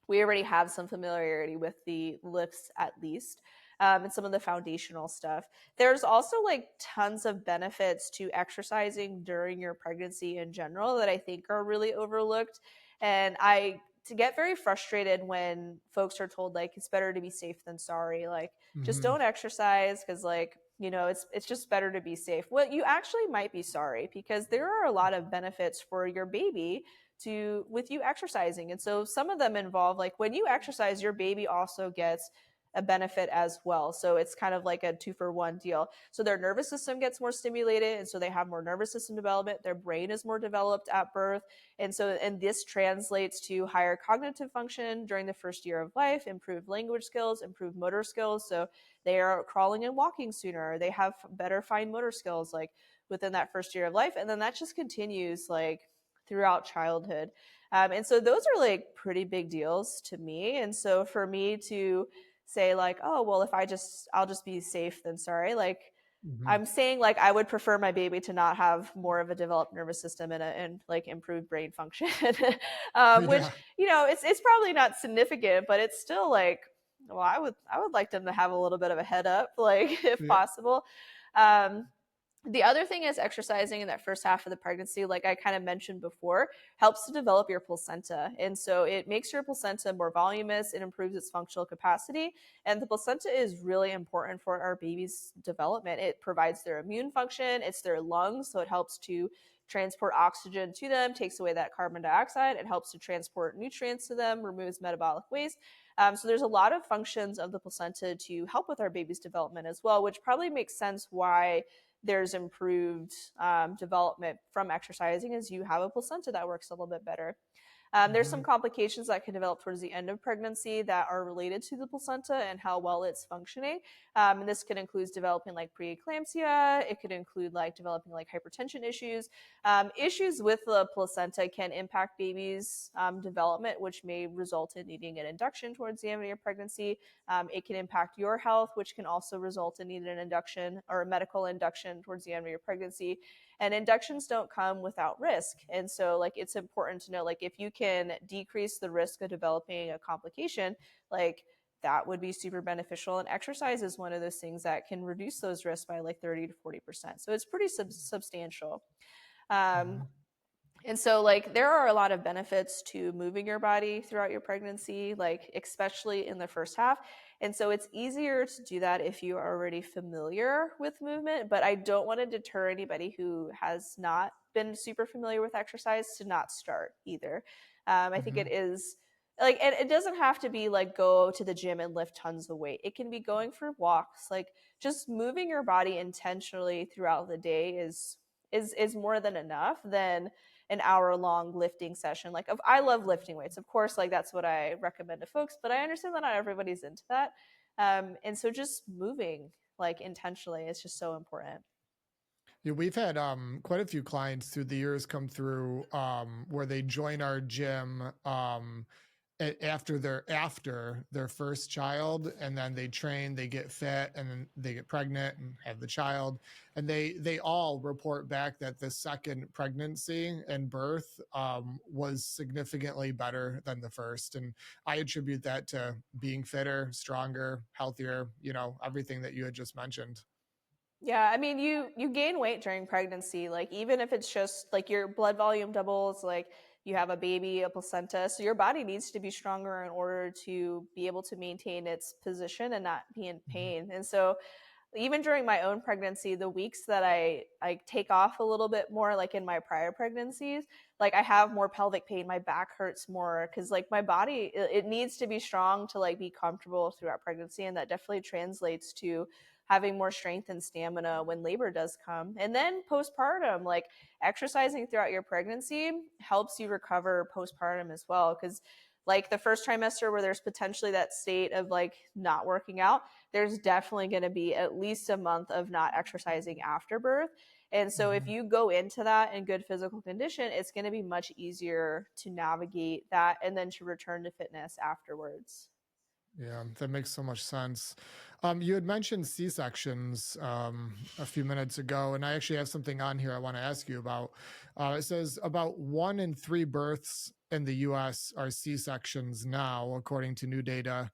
we already have some familiarity with the lifts at least, and some of the foundational stuff. There's also like tons of benefits to exercising during your pregnancy in general that I think are really overlooked. And I to get very frustrated when folks are told like it's better to be safe than sorry. Like just Mhm. don't exercise because like it's just better to be safe. Well, you actually might be sorry because there are a lot of benefits for your baby to with you exercising. And so some of them involve like when you exercise, your baby also gets a benefit as well. So it's kind of like a 2-for-1 deal. So their nervous system gets more stimulated, and so they have more nervous system development. Their brain is more developed at birth. And this translates to higher cognitive function during the first year of life, improved language skills, improved motor skills. So they are crawling and walking sooner. They have better fine motor skills like within that first year of life. And then that just continues like throughout childhood. And so those are like pretty big deals to me. And so for me to say like, oh, well, if I'll just be safe, then sorry. Like, Hmm. I'm saying like I would prefer my baby to not have more of a developed nervous system and like improved brain function, which Yeah. it's probably not significant, but it's still like, well, I would like them to have a little bit of a head up, like if Yeah. possible. Um, the other thing is exercising in that first half of the pregnancy, like I kind of mentioned before, helps to develop your placenta. And so it makes your placenta more voluminous, it improves its functional capacity. And the placenta is really important for our baby's development. It provides their immune function, it's their lungs, so it helps to transport oxygen to them, takes away that carbon dioxide, it helps to transport nutrients to them, removes metabolic waste. So there's a lot of functions of the placenta to help with our baby's development as well, which probably makes sense why there's improved development from exercising as you have a placenta that works a little bit better. There's some Hmm. complications that can develop towards the end of pregnancy that are related to the placenta and how well it's functioning. And this could include developing like preeclampsia. It could include like developing like hypertension issues. Issues with the placenta can impact babies' development, which may result in needing an induction towards the end of your pregnancy. It can impact your health, which can also result in needing an induction or a medical induction towards the end of your pregnancy. And inductions don't come without risk. And so like it's important to know like if you can decrease the risk of developing a complication, like that would be super beneficial. And exercise is one of those things that can reduce those risks by like 30 to 40%. So it's pretty substantial. Um, Hmm. and so, like, there are a lot of benefits to moving your body throughout your pregnancy, like, especially in the first half. And so, it's easier to do that if you are already familiar with movement. But I don't want to deter anybody who has not been super familiar with exercise to not start either. I think it Hmm. is like, and it doesn't have to be like go to the gym and lift tons of weight. It can be going for walks, like, just moving your body intentionally throughout the day is more than enough than an hour long lifting session. Like I love lifting weights. Of course, like that's what I recommend to folks, but I understand that not everybody's into that. And so just moving like intentionally is just so important. Yeah, we've had quite a few clients through the years come through where they join our gym after their first child, and then they train, they get fit, and then they get pregnant and have the child, and they all report back that the second pregnancy and birth was significantly better than the first. And I attribute that to being fitter, stronger, healthier, everything that you had just mentioned. Yeah, I mean you gain weight during pregnancy, like even if it's just like your blood volume doubles, like you have a baby, a placenta, so your body needs to be stronger in order to be able to maintain its position and not be in Mhm. pain. And so even during my own pregnancy, the weeks that I take off a little bit more, like in my prior pregnancies, like I have more pelvic pain, my back hurts more because like my body it needs to be strong to like be comfortable throughout pregnancy, and that definitely translates to having more strength and stamina when labor does come. And then postpartum, like exercising throughout your pregnancy helps you recover postpartum as well, because like the first trimester where there's potentially that state of like not working out, there's definitely going to be at least a month of not exercising after birth. And so if Mhm. you go into that in good physical condition, it's going to be much easier to navigate that and then to return to fitness afterwards. Yeah, that makes so much sense. You had mentioned C-sections a few minutes ago, and I actually have something on here I want to ask you about. It says about 1 in 3 births in the US are C-sections now, according to new data.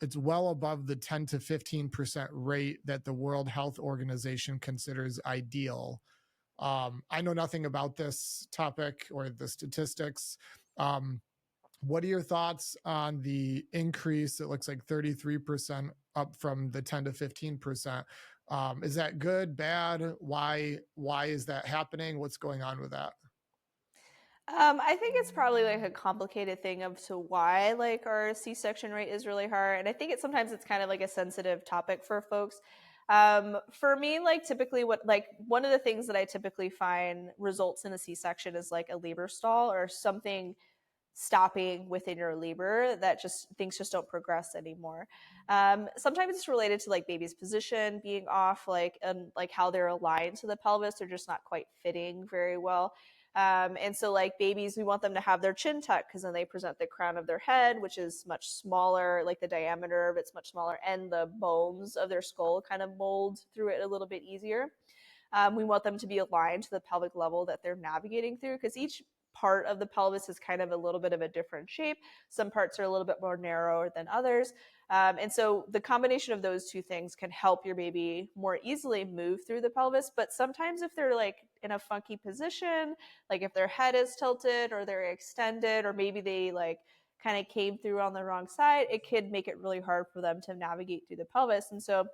It's well above the 10 to 15% rate that the World Health Organization considers ideal. I know nothing about this topic or the statistics. Um, what are your thoughts on the increase? It looks like 33% up from the 10 to 15%. Is that good, bad? Why is that happening? What's going on with that? I think it's probably like a complicated thing of to why like our C-section rate is really hard, and I think sometimes it's kind of like a sensitive topic for folks. For me, like typically, what like one of the things that I typically find results in a C-section is like a labor stall or something stopping within your labor that just things just don't progress anymore. Sometimes it's related to like baby's position being off, like and like how they're aligned to the pelvis, they're just not quite fitting very well. And so like babies, we want them to have their chin tucked because then they present the crown of their head, which is much smaller, like the diameter of it's much smaller, and the bones of their skull kind of mold through it a little bit easier. We want them to be aligned to the pelvic level that they're navigating through, because each part of the pelvis is kind of a little bit of a different shape. Some parts are a little bit more narrow than others. And so the combination of those two things can help your baby more easily move through the pelvis. But sometimes if they're like in a funky position, like if their head is tilted or they're extended, or maybe they like kind of came through on the wrong side, it could make it really hard for them to navigate through the pelvis. And so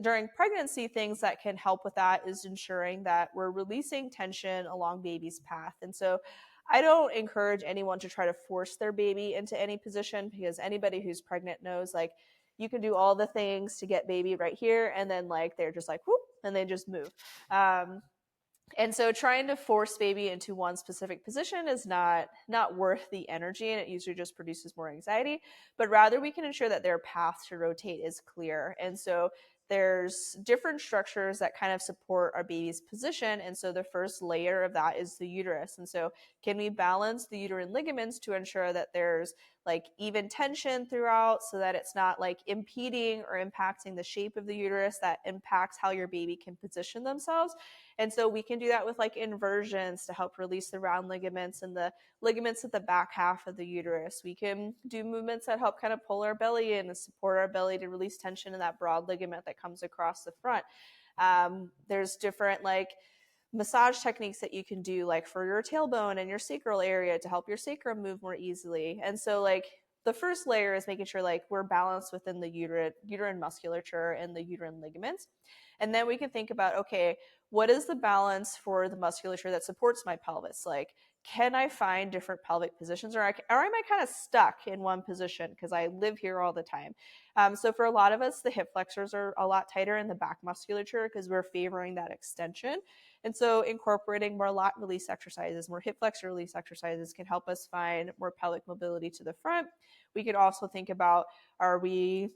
during pregnancy, things that can help with that is ensuring that we're releasing tension along baby's path. And so I don't encourage anyone to try to force their baby into any position, because anybody who's pregnant knows like you can do all the things to get baby right here, and then like they're just like whoop, and they just move. And so trying to force baby into one specific position is not worth the energy, and it usually just produces more anxiety. But rather we can ensure that their path to rotate is clear. And so there's different structures that kind of support our baby's position. And so the first layer of that is the uterus. And so can we balance the uterine ligaments to ensure that there's like even tension throughout, so that it's not like impeding or impacting the shape of the uterus that impacts how your baby can position themselves. And so we can do that with like inversions to help release the round ligaments and the ligaments at the back half of the uterus. We can do movements that help kind of pull our belly in and support our belly to release tension in that broad ligament that comes across the front. There's different like massage techniques that you can do like for your tailbone and your sacral area to help your sacrum move more easily. And so like the first layer is making sure like we're balanced within the uterine musculature and the uterine ligaments. And then we can think about, okay, what is the balance for the musculature that supports my pelvis? Like, can I find different pelvic positions, or am I kind of stuck in one position because I live here all the time? So for a lot of us, the hip flexors are a lot tighter in the back musculature because we're favoring that extension. And so incorporating more lat release exercises, more hip flexor release exercises can help us find more pelvic mobility to the front. We could also think about, are we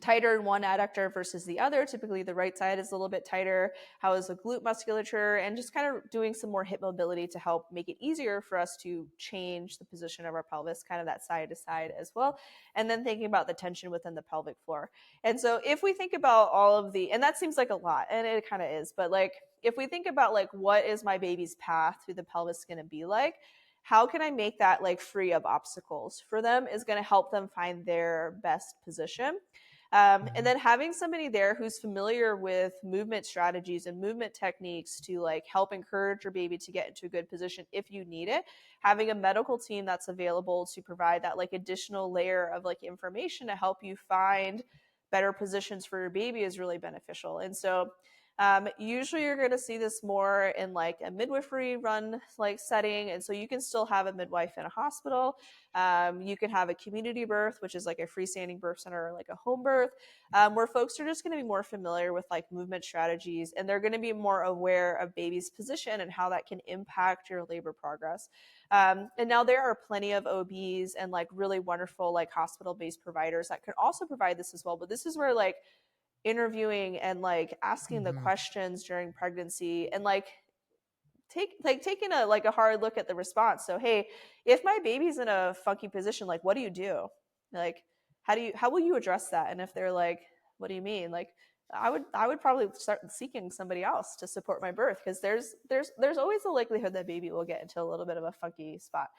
tighter in one adductor versus the other? Typically the right side is a little bit tighter. How is the glute musculature? And just kind of doing some more hip mobility to help make it easier for us to change the position of our pelvis, kind of that side to side as well. And then thinking about the tension within the pelvic floor. And so if we think about all of the, and that seems like a lot, and it kind of is, but like if we think about like what is my baby's path through the pelvis going to be like, how can I make that like free of obstacles for them is going to help them find their best position. And then having somebody there who's familiar with movement strategies and movement techniques to like help encourage your baby to get into a good position if you need it, having a medical team that's available to provide that like additional layer of like information to help you find better positions for your baby is really beneficial. And so usually you're going to see this more in like a midwifery run like setting. And so you can still have a midwife in a hospital. You can have a community birth, which is like a freestanding birth center or like a home birth, where folks are just going to be more familiar with like movement strategies, and they're going to be more aware of baby's position and how that can impact your labor progress. And now there are plenty of OBs and like really wonderful like hospital-based providers that can also provide this as well. But this is where like interviewing and like asking the questions during pregnancy and like taking a like a hard look at the response. So hey, if my baby's in a funky position, like what do you do? Like how will you address that? And if they're like, what do you mean? Like I would probably start seeking somebody else to support my birth, because there's always the likelihood that baby will get into a little bit of a funky spot.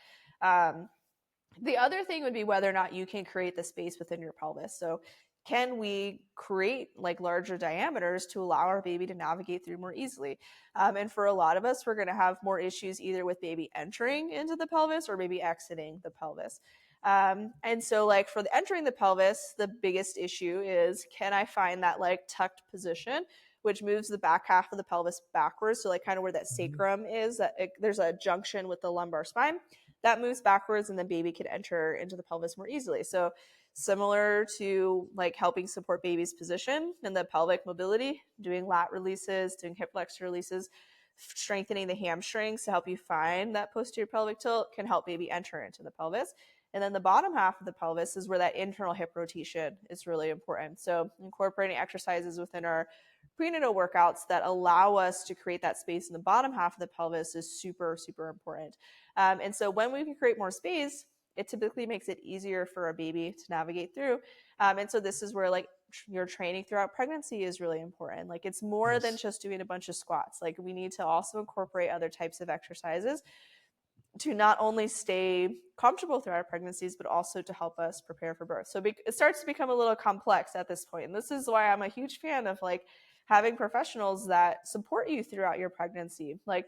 The other thing would be whether or not you can create the space within your pelvis. So can we create like larger diameters to allow our baby to navigate through more easily? And for a lot of us, we're going to have more issues either with baby entering into the pelvis or maybe exiting the pelvis. And so like for the entering the pelvis, the biggest issue is, can I find that like tucked position, which moves the back half of the pelvis backwards? So like kind of where that sacrum is, there's a junction with the lumbar spine that moves backwards, and then baby can enter into the pelvis more easily. So similar to like helping support baby's position and the pelvic mobility, doing lat releases, doing hip flexor releases, strengthening the hamstrings to help you find that posterior pelvic tilt can help baby enter into the pelvis. And then the bottom half of the pelvis is where that internal hip rotation is really important. So incorporating exercises within our prenatal workouts that allow us to create that space in the bottom half of the pelvis is super, super important. And so when we can create more space, it typically makes it easier for a baby to navigate through. And so this is where like your training throughout pregnancy is really important. Like it's more than Yes. just doing a bunch of squats. Like we need to also incorporate other types of exercises to not only stay comfortable throughout our pregnancies, but also to help us prepare for birth. So it starts to become a little complex at this point. And this is why I'm a huge fan of like having professionals that support you throughout your pregnancy. Like,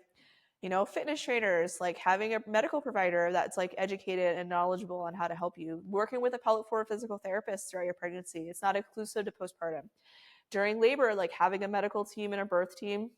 you know, fitness trainers, like having a medical provider that's like educated and knowledgeable on how to help you, working with a pelvic floor physical therapist throughout your pregnancy. It's not exclusive to postpartum. During labor, like having a medical team and a birth team,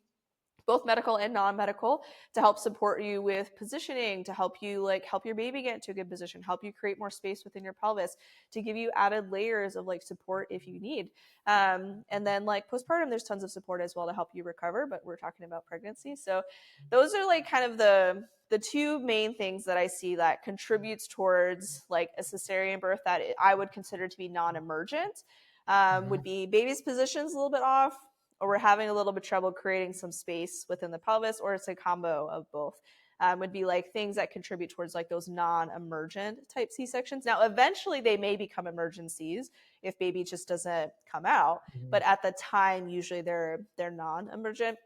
both medical and non-medical, to help support you with positioning, to help you like help your baby get into a good position, help you create more space within your pelvis, to give you added layers of like support if you need. And then like postpartum, there's tons of support as well to help you recover, but we're talking about pregnancy. So those are like kind of the two main things that I see that contributes towards like a cesarean birth that I would consider to be non-emergent. Would be baby's positions a little bit off, or we're having a little bit of trouble creating some space within the pelvis, or it's a combo of both. Would be like things that contribute towards like those non-emergent type C-sections. Now, eventually they may become emergencies if baby just doesn't come out, Mhm. but at the time, usually they're non-emergent.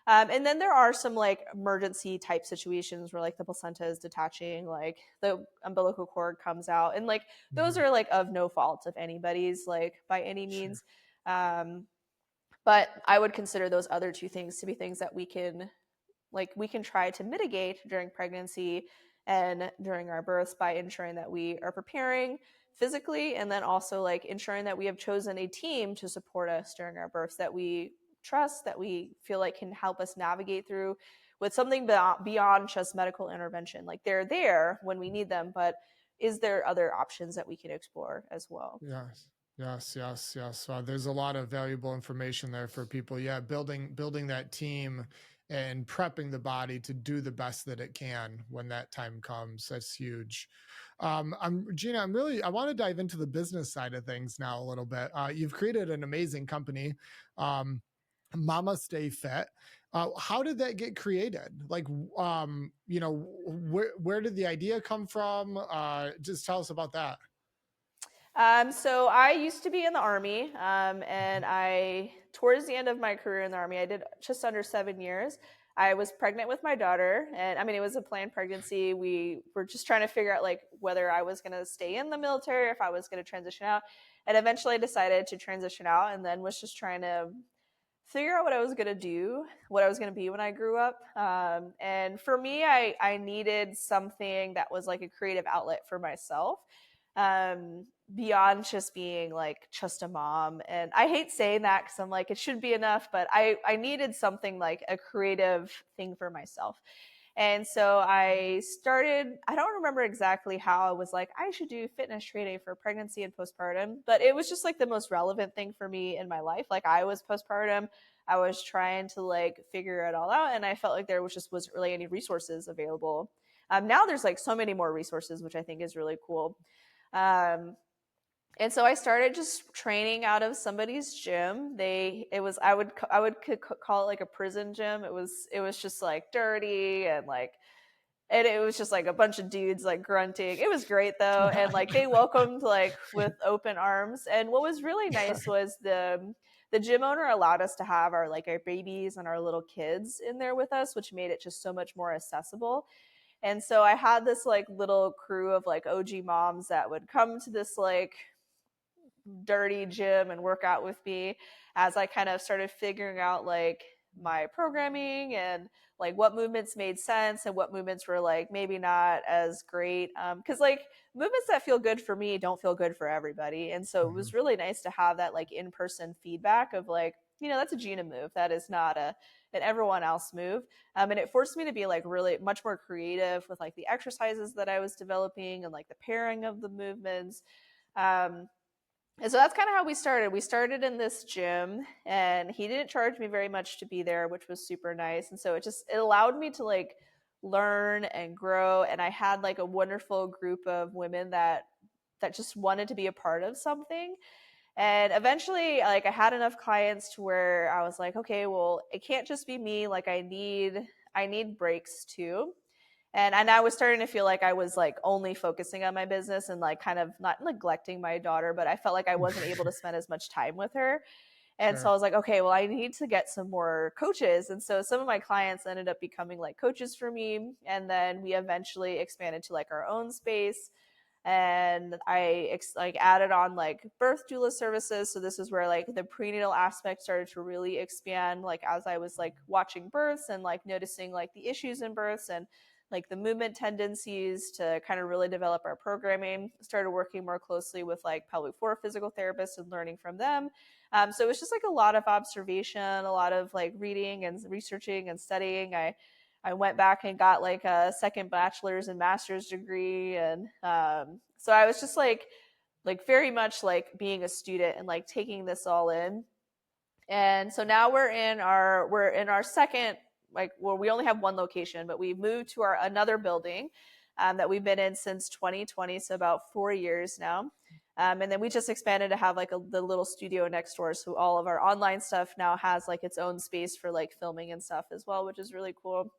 And then there are some like emergency type situations where like the placenta is detaching, like the umbilical cord comes out, and like those Mhm. are like of no fault of anybody's, like by any Sure. means. But I would consider those other two things to be things that we can try to mitigate during pregnancy and during our births by ensuring that we are preparing physically, and then also like ensuring that we have chosen a team to support us during our births that we trust, that we feel like can help us navigate through with something beyond just medical intervention. Like they're there when we need them, but is there other options that we can explore as well? Yes. Yes, yes, yes. There's a lot of valuable information there for people. Yeah, building that team and prepping the body to do the best that it can when that time comes. That's huge. I'm Gina. I want to dive into the business side of things now a little bit. You've created an amazing company, Mama Stay Fit. How did that get created? Like, where did the idea come from? Just tell us about that. So I used to be in the army, and towards the end of my career in the army, I did just under 7 years. I was pregnant with my daughter, and I mean, it was a planned pregnancy. We were just trying to figure out like whether I was going to stay in the military, or if I was going to transition out. And eventually I decided to transition out, and then was just trying to figure out what I was going to do, what I was going to be when I grew up. And for me, I needed something that was like a creative outlet for myself, beyond just being like just a mom. And I hate saying that because I'm like, it should be enough, but I needed something like a creative thing for myself. And so I don't remember exactly how I was like, I should do fitness training for pregnancy and postpartum, but it was just like the most relevant thing for me in my life. Like I was postpartum, I was trying to like figure it all out, and I felt like there wasn't really any resources available. Now there's like so many more resources, which I think is really cool. Um, and so I started just training out of somebody's gym. I would call it like a prison gym. It was just like dirty, and it was just like a bunch of dudes like grunting. It was great though, and like they welcomed like with open arms. And what was really nice was the gym owner allowed us to have our babies and our little kids in there with us, which made it just so much more accessible. And so I had this like little crew of like OG moms that would come to this like dirty gym and work out with me as I kind of started figuring out like my programming and like what movements made sense and what movements were like maybe not as great. Because like movements that feel good for me don't feel good for everybody. And so it was Mhm. really nice to have that like in person feedback of like, that's a Gina move. That is not an everyone else move. And it forced me to be like really much more creative with like the exercises that I was developing and like the pairing of the movements. Um, and so that's kind of how we started. We started in this gym, and he didn't charge me very much to be there, which was super nice. And so it allowed me to like learn and grow. And I had like a wonderful group of women that just wanted to be a part of something. And eventually, like, I had enough clients to where I was like, okay, well, it can't just be me. Like, I need breaks too. And I was starting to feel like I was like only focusing on my business and like kind of not neglecting my daughter, but I felt like I wasn't able to spend as much time with her. And so I Sure. was like, okay, well, I need to get some more coaches. And so some of my clients ended up becoming like coaches for me. And then we eventually expanded to like our own space. And I like added on like birth doula services. So this is where like the prenatal aspect started to really expand, like as I was like watching births and like noticing like the issues in births and like the movement tendencies, to kind of really develop our programming. Started working more closely with like pelvic floor physical therapists and learning from them. So it was just like a lot of observation, a lot of like reading and researching and studying. I went back and got like a second bachelor's and master's degree, and so I was just like very much like being a student and like taking this all in. And so now we're in our second, like, well, we only have one location, but we've moved to our another building that we've been in since 2020, so about 4 years now. And then we just expanded to have like the little studio next door, so all of our online stuff now has like its own space for like filming and stuff as well, which is really cool.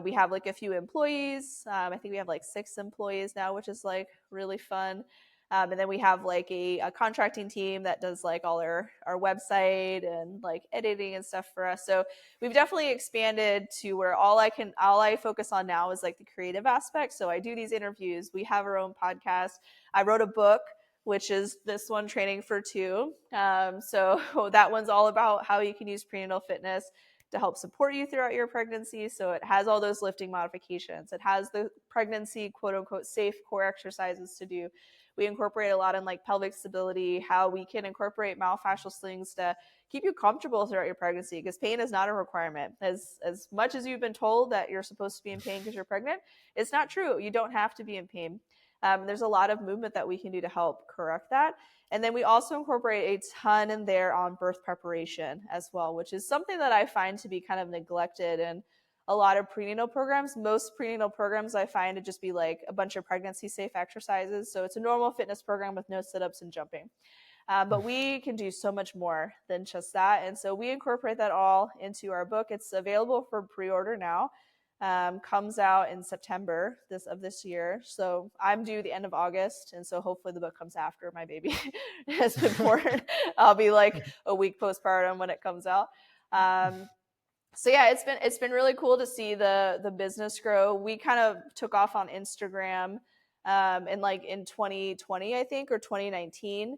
We have like a few employees. I think we have like 6 employees now, which is like really fun. And then we have like a contracting team that does like all our website and like editing and stuff for us. So we've definitely expanded to where all I focus on now is like the creative aspect. So I do these interviews. We have our own podcast. I wrote a book, which is this one, Training for Two. So that one's all about how you can use prenatal fitness to help support you throughout your pregnancy. So it has all those lifting modifications. It has the pregnancy, quote unquote, safe core exercises to do. We incorporate a lot in like pelvic stability, how we can incorporate myofascial slings to keep you comfortable throughout your pregnancy, because pain is not a requirement. As much as you've been told that you're supposed to be in pain because you're pregnant, it's not true. You don't have to be in pain. There's a lot of movement that we can do to help correct that. And then we also incorporate a ton in there on birth preparation as well, which is something that I find to be kind of neglected in a lot of prenatal programs. Most prenatal programs I find to just be like a bunch of pregnancy safe exercises. So it's a normal fitness program with no sit ups and jumping. But we can do so much more than just that. And so we incorporate that all into our book. It's available for pre-order now. Comes out in September of this year. So I'm due the end of August. And so hopefully the book comes after my baby has been born. I'll be like a week postpartum when it comes out. So yeah, it's been really cool to see the business grow. We kind of took off on Instagram in 2020, I think, or 2019.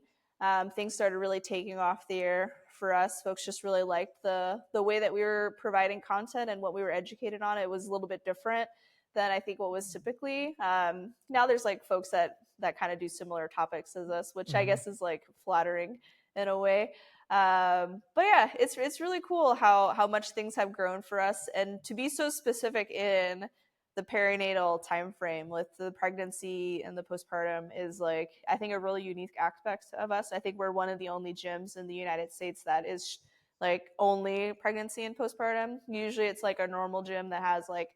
Things started really taking off there for us. Folks just really liked the way that we were providing content and what we were educated on. It was a little bit different than I think what was typically. Now there's like folks that kind of do similar topics as us, which I Mhm. guess is like flattering in a way. But yeah, it's really cool how much things have grown for us, and to be so specific in the perinatal time frame with the pregnancy and the postpartum is like, I think, a really unique aspect of us. I think we're one of the only gyms in the United States that is like only pregnancy and postpartum. Usually it's like a normal gym that has like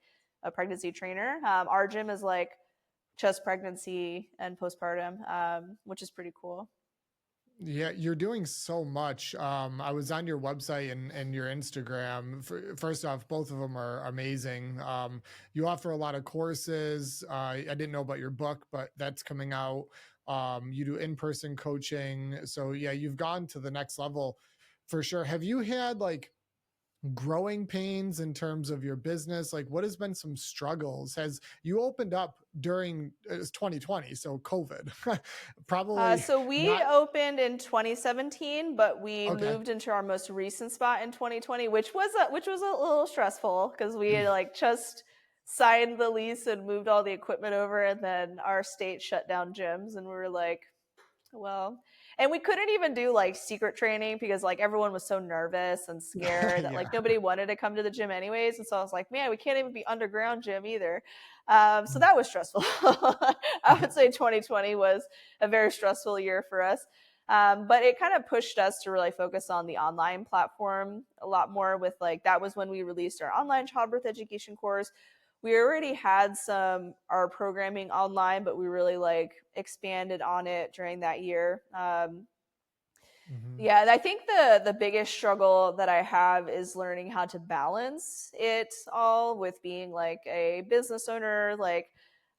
a pregnancy trainer. Our gym is like just pregnancy and postpartum, which is pretty cool. Yeah, you're doing so much. I was on your website and your Instagram. First off, both of them are amazing. You offer a lot of courses. I didn't know about your book, but that's coming out. You do in-person coaching. So yeah, you've gone to the next level for sure. Have you had like growing pains in terms of your business? Like, what has been some struggles? Has you opened up during it's 2020, so COVID, probably So we not opened in 2017, but we okay. moved into our most recent spot in 2020, which was a little stressful because we had like just signed the lease and moved all the equipment over, and then our state shut down gyms, and we were like, well, and we couldn't even do like secret training because like everyone was so nervous and scared that Yeah. like nobody wanted to come to the gym anyways. And so I was like, man, we can't even be underground gym either. So that was stressful. I would say 2020 was a very stressful year for us. But it kind of pushed us to really focus on the online platform a lot more. With like, that was when we released our online childbirth education course. We already had our programming online, but we really like expanded on it during that year. Hmm. Yeah, and I think the biggest struggle that I have is learning how to balance it all with being like a business owner. Like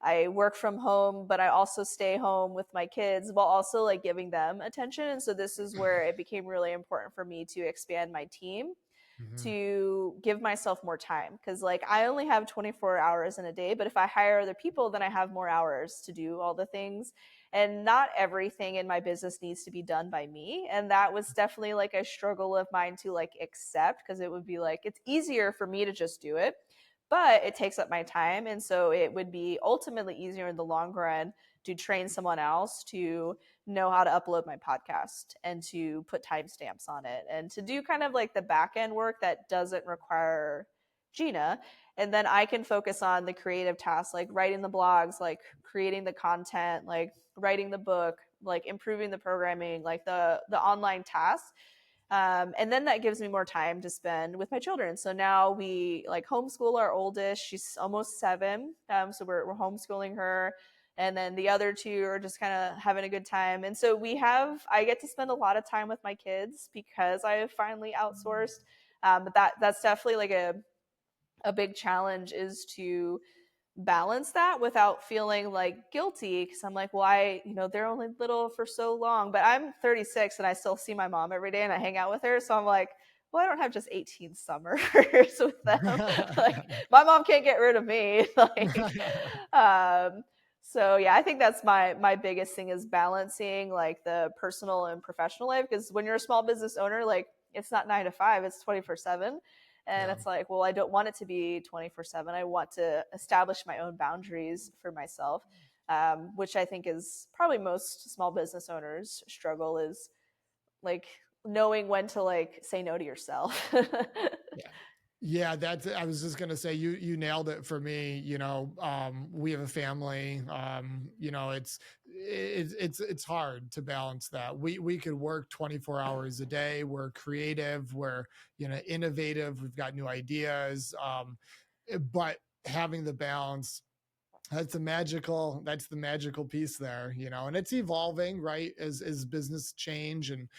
I work from home, but I also stay home with my kids while also like giving them attention. And so this is where it became really important for me to expand my team Hmm. to give myself more time because like I only have 24 hours in a day, but if I hire other people then I have more hours to do all the things, and not everything in my business needs to be done by me, and that was definitely like a struggle of mine to like accept because it would be like it's easier for me to just do it, but it takes up my time, and so it would be ultimately easier in the long run to train someone else to know how to upload my podcast and to put timestamps on it and to do kind of like the back end work that doesn't require Gina. And then I can focus on the creative tasks like writing the blogs, like creating the content, like writing the book, like improving the programming, like the online tasks. And then that gives me more time to spend with my children. So now we like homeschool our oldest. She's almost 7. So we're homeschooling her. And then the other two are just kind of having a good time. And so I get to spend a lot of time with my kids because I have finally outsourced. But that's definitely like a big challenge is to balance that without feeling like guilty because I'm like, well, they're only little for so long, but I'm 36 and I still see my mom every day and I hang out with her. So I'm like, well, I don't have just 18 summers with them. Like, my mom can't get rid of me. Like, um, so yeah, I think that's my biggest thing is balancing like the personal and professional life because when you're a small business owner, like it's not 9 to 5, it's 24/7. And Yeah. it's like, well, I don't want it to be 24/7. I want to establish my own boundaries for myself, which I think is probably most small business owners struggle is like knowing when to like say no to yourself. Yeah. Yeah, that's I was just gonna say you nailed it for me. We have a family. It's hard to balance that. We could work 24 hours a day. We're creative, we're innovative, we've got new ideas. But having the balance, that's the magical piece there, and it's evolving, right, as business change and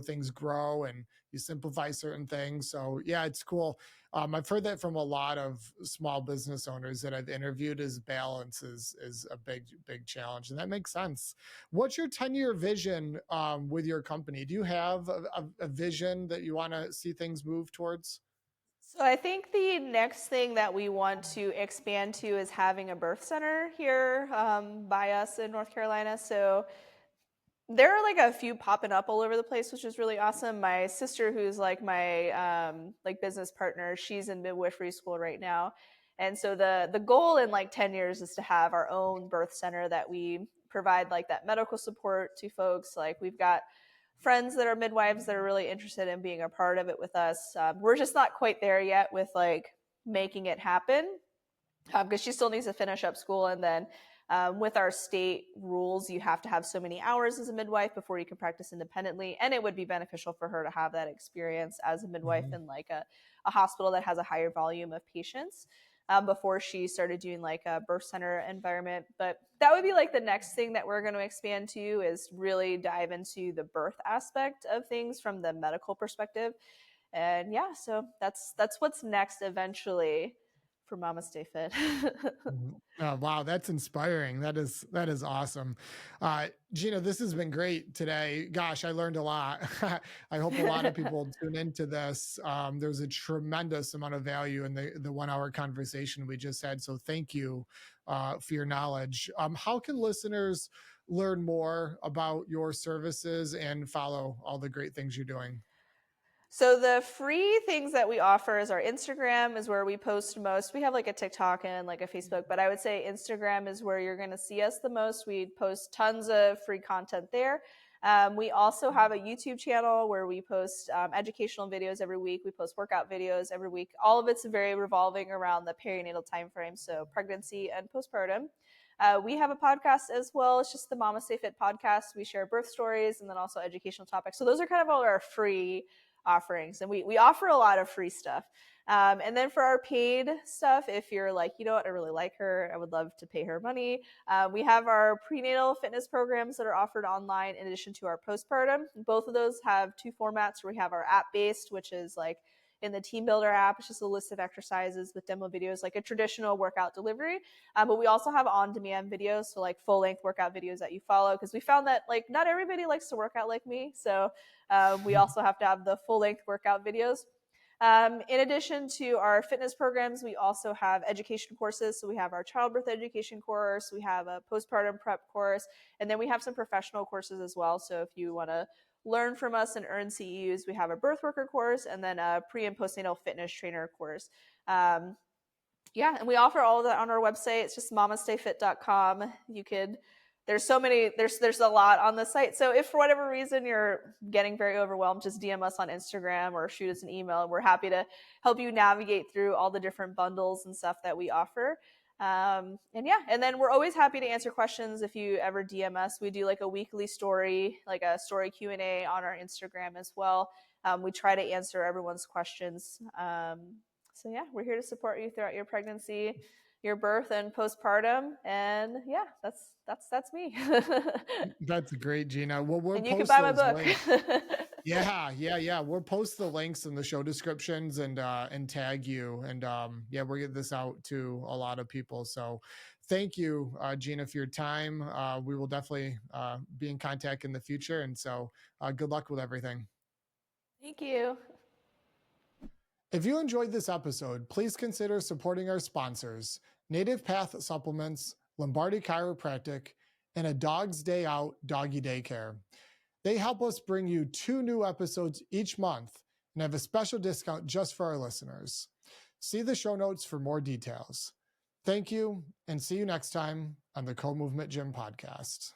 things grow and you simplify certain things. So yeah, it's cool. I've heard that from a lot of small business owners that I've interviewed, is balance is a big challenge, and that makes sense. What's your 10-year vision with your company? Do you have a vision that you want to see things move towards? So I think the next thing that we want to expand to is having a birth center here by us in North Carolina. So there are like a few popping up all over the place, which is really awesome. My sister, who's like my like business partner, she's in midwifery school right now, and so the goal in like 10 years is to have our own birth center that we provide like that medical support to folks. Like we've got friends that are midwives that are really interested in being a part of it with us. We're just not quite there yet with like making it happen because she still needs to finish up school. And then with our state rules, you have to have so many hours as a midwife before you can practice independently. And it would be beneficial for her to have that experience as a midwife Mhm. in like a hospital that has a higher volume of patients before she started doing like a birth center environment. But that would be like the next thing that we're going to expand to is really dive into the birth aspect of things from the medical perspective. And yeah, so that's what's next eventually for Mama Stay Fit. Mhm. Oh, wow, that's inspiring. That is awesome. Gina, this has been great today. Gosh, I learned a lot. I hope a lot of people tune into this. There's a tremendous amount of value in the 1 hour conversation we just had. So thank you for your knowledge. How can listeners learn more about your services and follow all the great things you're doing? So the free things that we offer is our Instagram is where we post most. We have like a TikTok and like a Facebook, but I would say Instagram is where you're going to see us the most. We post tons of free content there. We also have a YouTube channel where we post educational videos every week. We post workout videos every week. All of it's very revolving around the perinatal time frame, so pregnancy and postpartum. We have a podcast as well. It's just the Mama Stay Fit podcast. We share birth stories and then also educational topics. So those are kind of all our free offerings. And we offer a lot of free stuff. And then for our paid stuff, if you're like, you know what, I really like her, I would love to pay her money, we have our prenatal fitness programs that are offered online in addition to our postpartum. Both of those have two formats where we have our app-based, which is like in the Team Builder app. It's just a list of exercises with demo videos, like a traditional workout delivery. But we also have on-demand videos, so like full-length workout videos that you follow, because we found that like not everybody likes to work out like me. So we also have to have the full-length workout videos. In addition to our fitness programs, we also have education courses. So we have our childbirth education course, we have a postpartum prep course, and then we have some professional courses as well. So if you want to learn from us and earn CEUs, we have a birth worker course and then a pre and postnatal fitness trainer course. Yeah, and we offer all of that on our website. It's just mamastefit.com. You could, there's so many, there's a lot on the site. So if for whatever reason you're getting very overwhelmed, just DM us on Instagram or shoot us an email. We're happy to help you navigate through all the different bundles and stuff that we offer. And yeah, and then we're always happy to answer questions if you ever DM us. We do like a weekly story, like a story Q&A on our Instagram as well. We try to answer everyone's questions. So yeah, we're here to support you throughout your pregnancy, your birth, and postpartum. And yeah, that's me. That's great, Gina. Well, we'll And you can post buy my those book. links. Yeah. We'll post the links in the show descriptions and tag you. And yeah, we'll get this out to a lot of people. So thank you, Gina, for your time. We will definitely be in contact in the future. And so good luck with everything. Thank you. If you enjoyed this episode, please consider supporting our sponsors, Native Path Supplements, Lombardi Chiropractic, and A Dog's Day Out Doggy Daycare. They help us bring you 2 new episodes each month and have a special discount just for our listeners. See the show notes for more details. Thank you, and see you next time on the Co-Movement Gym podcast.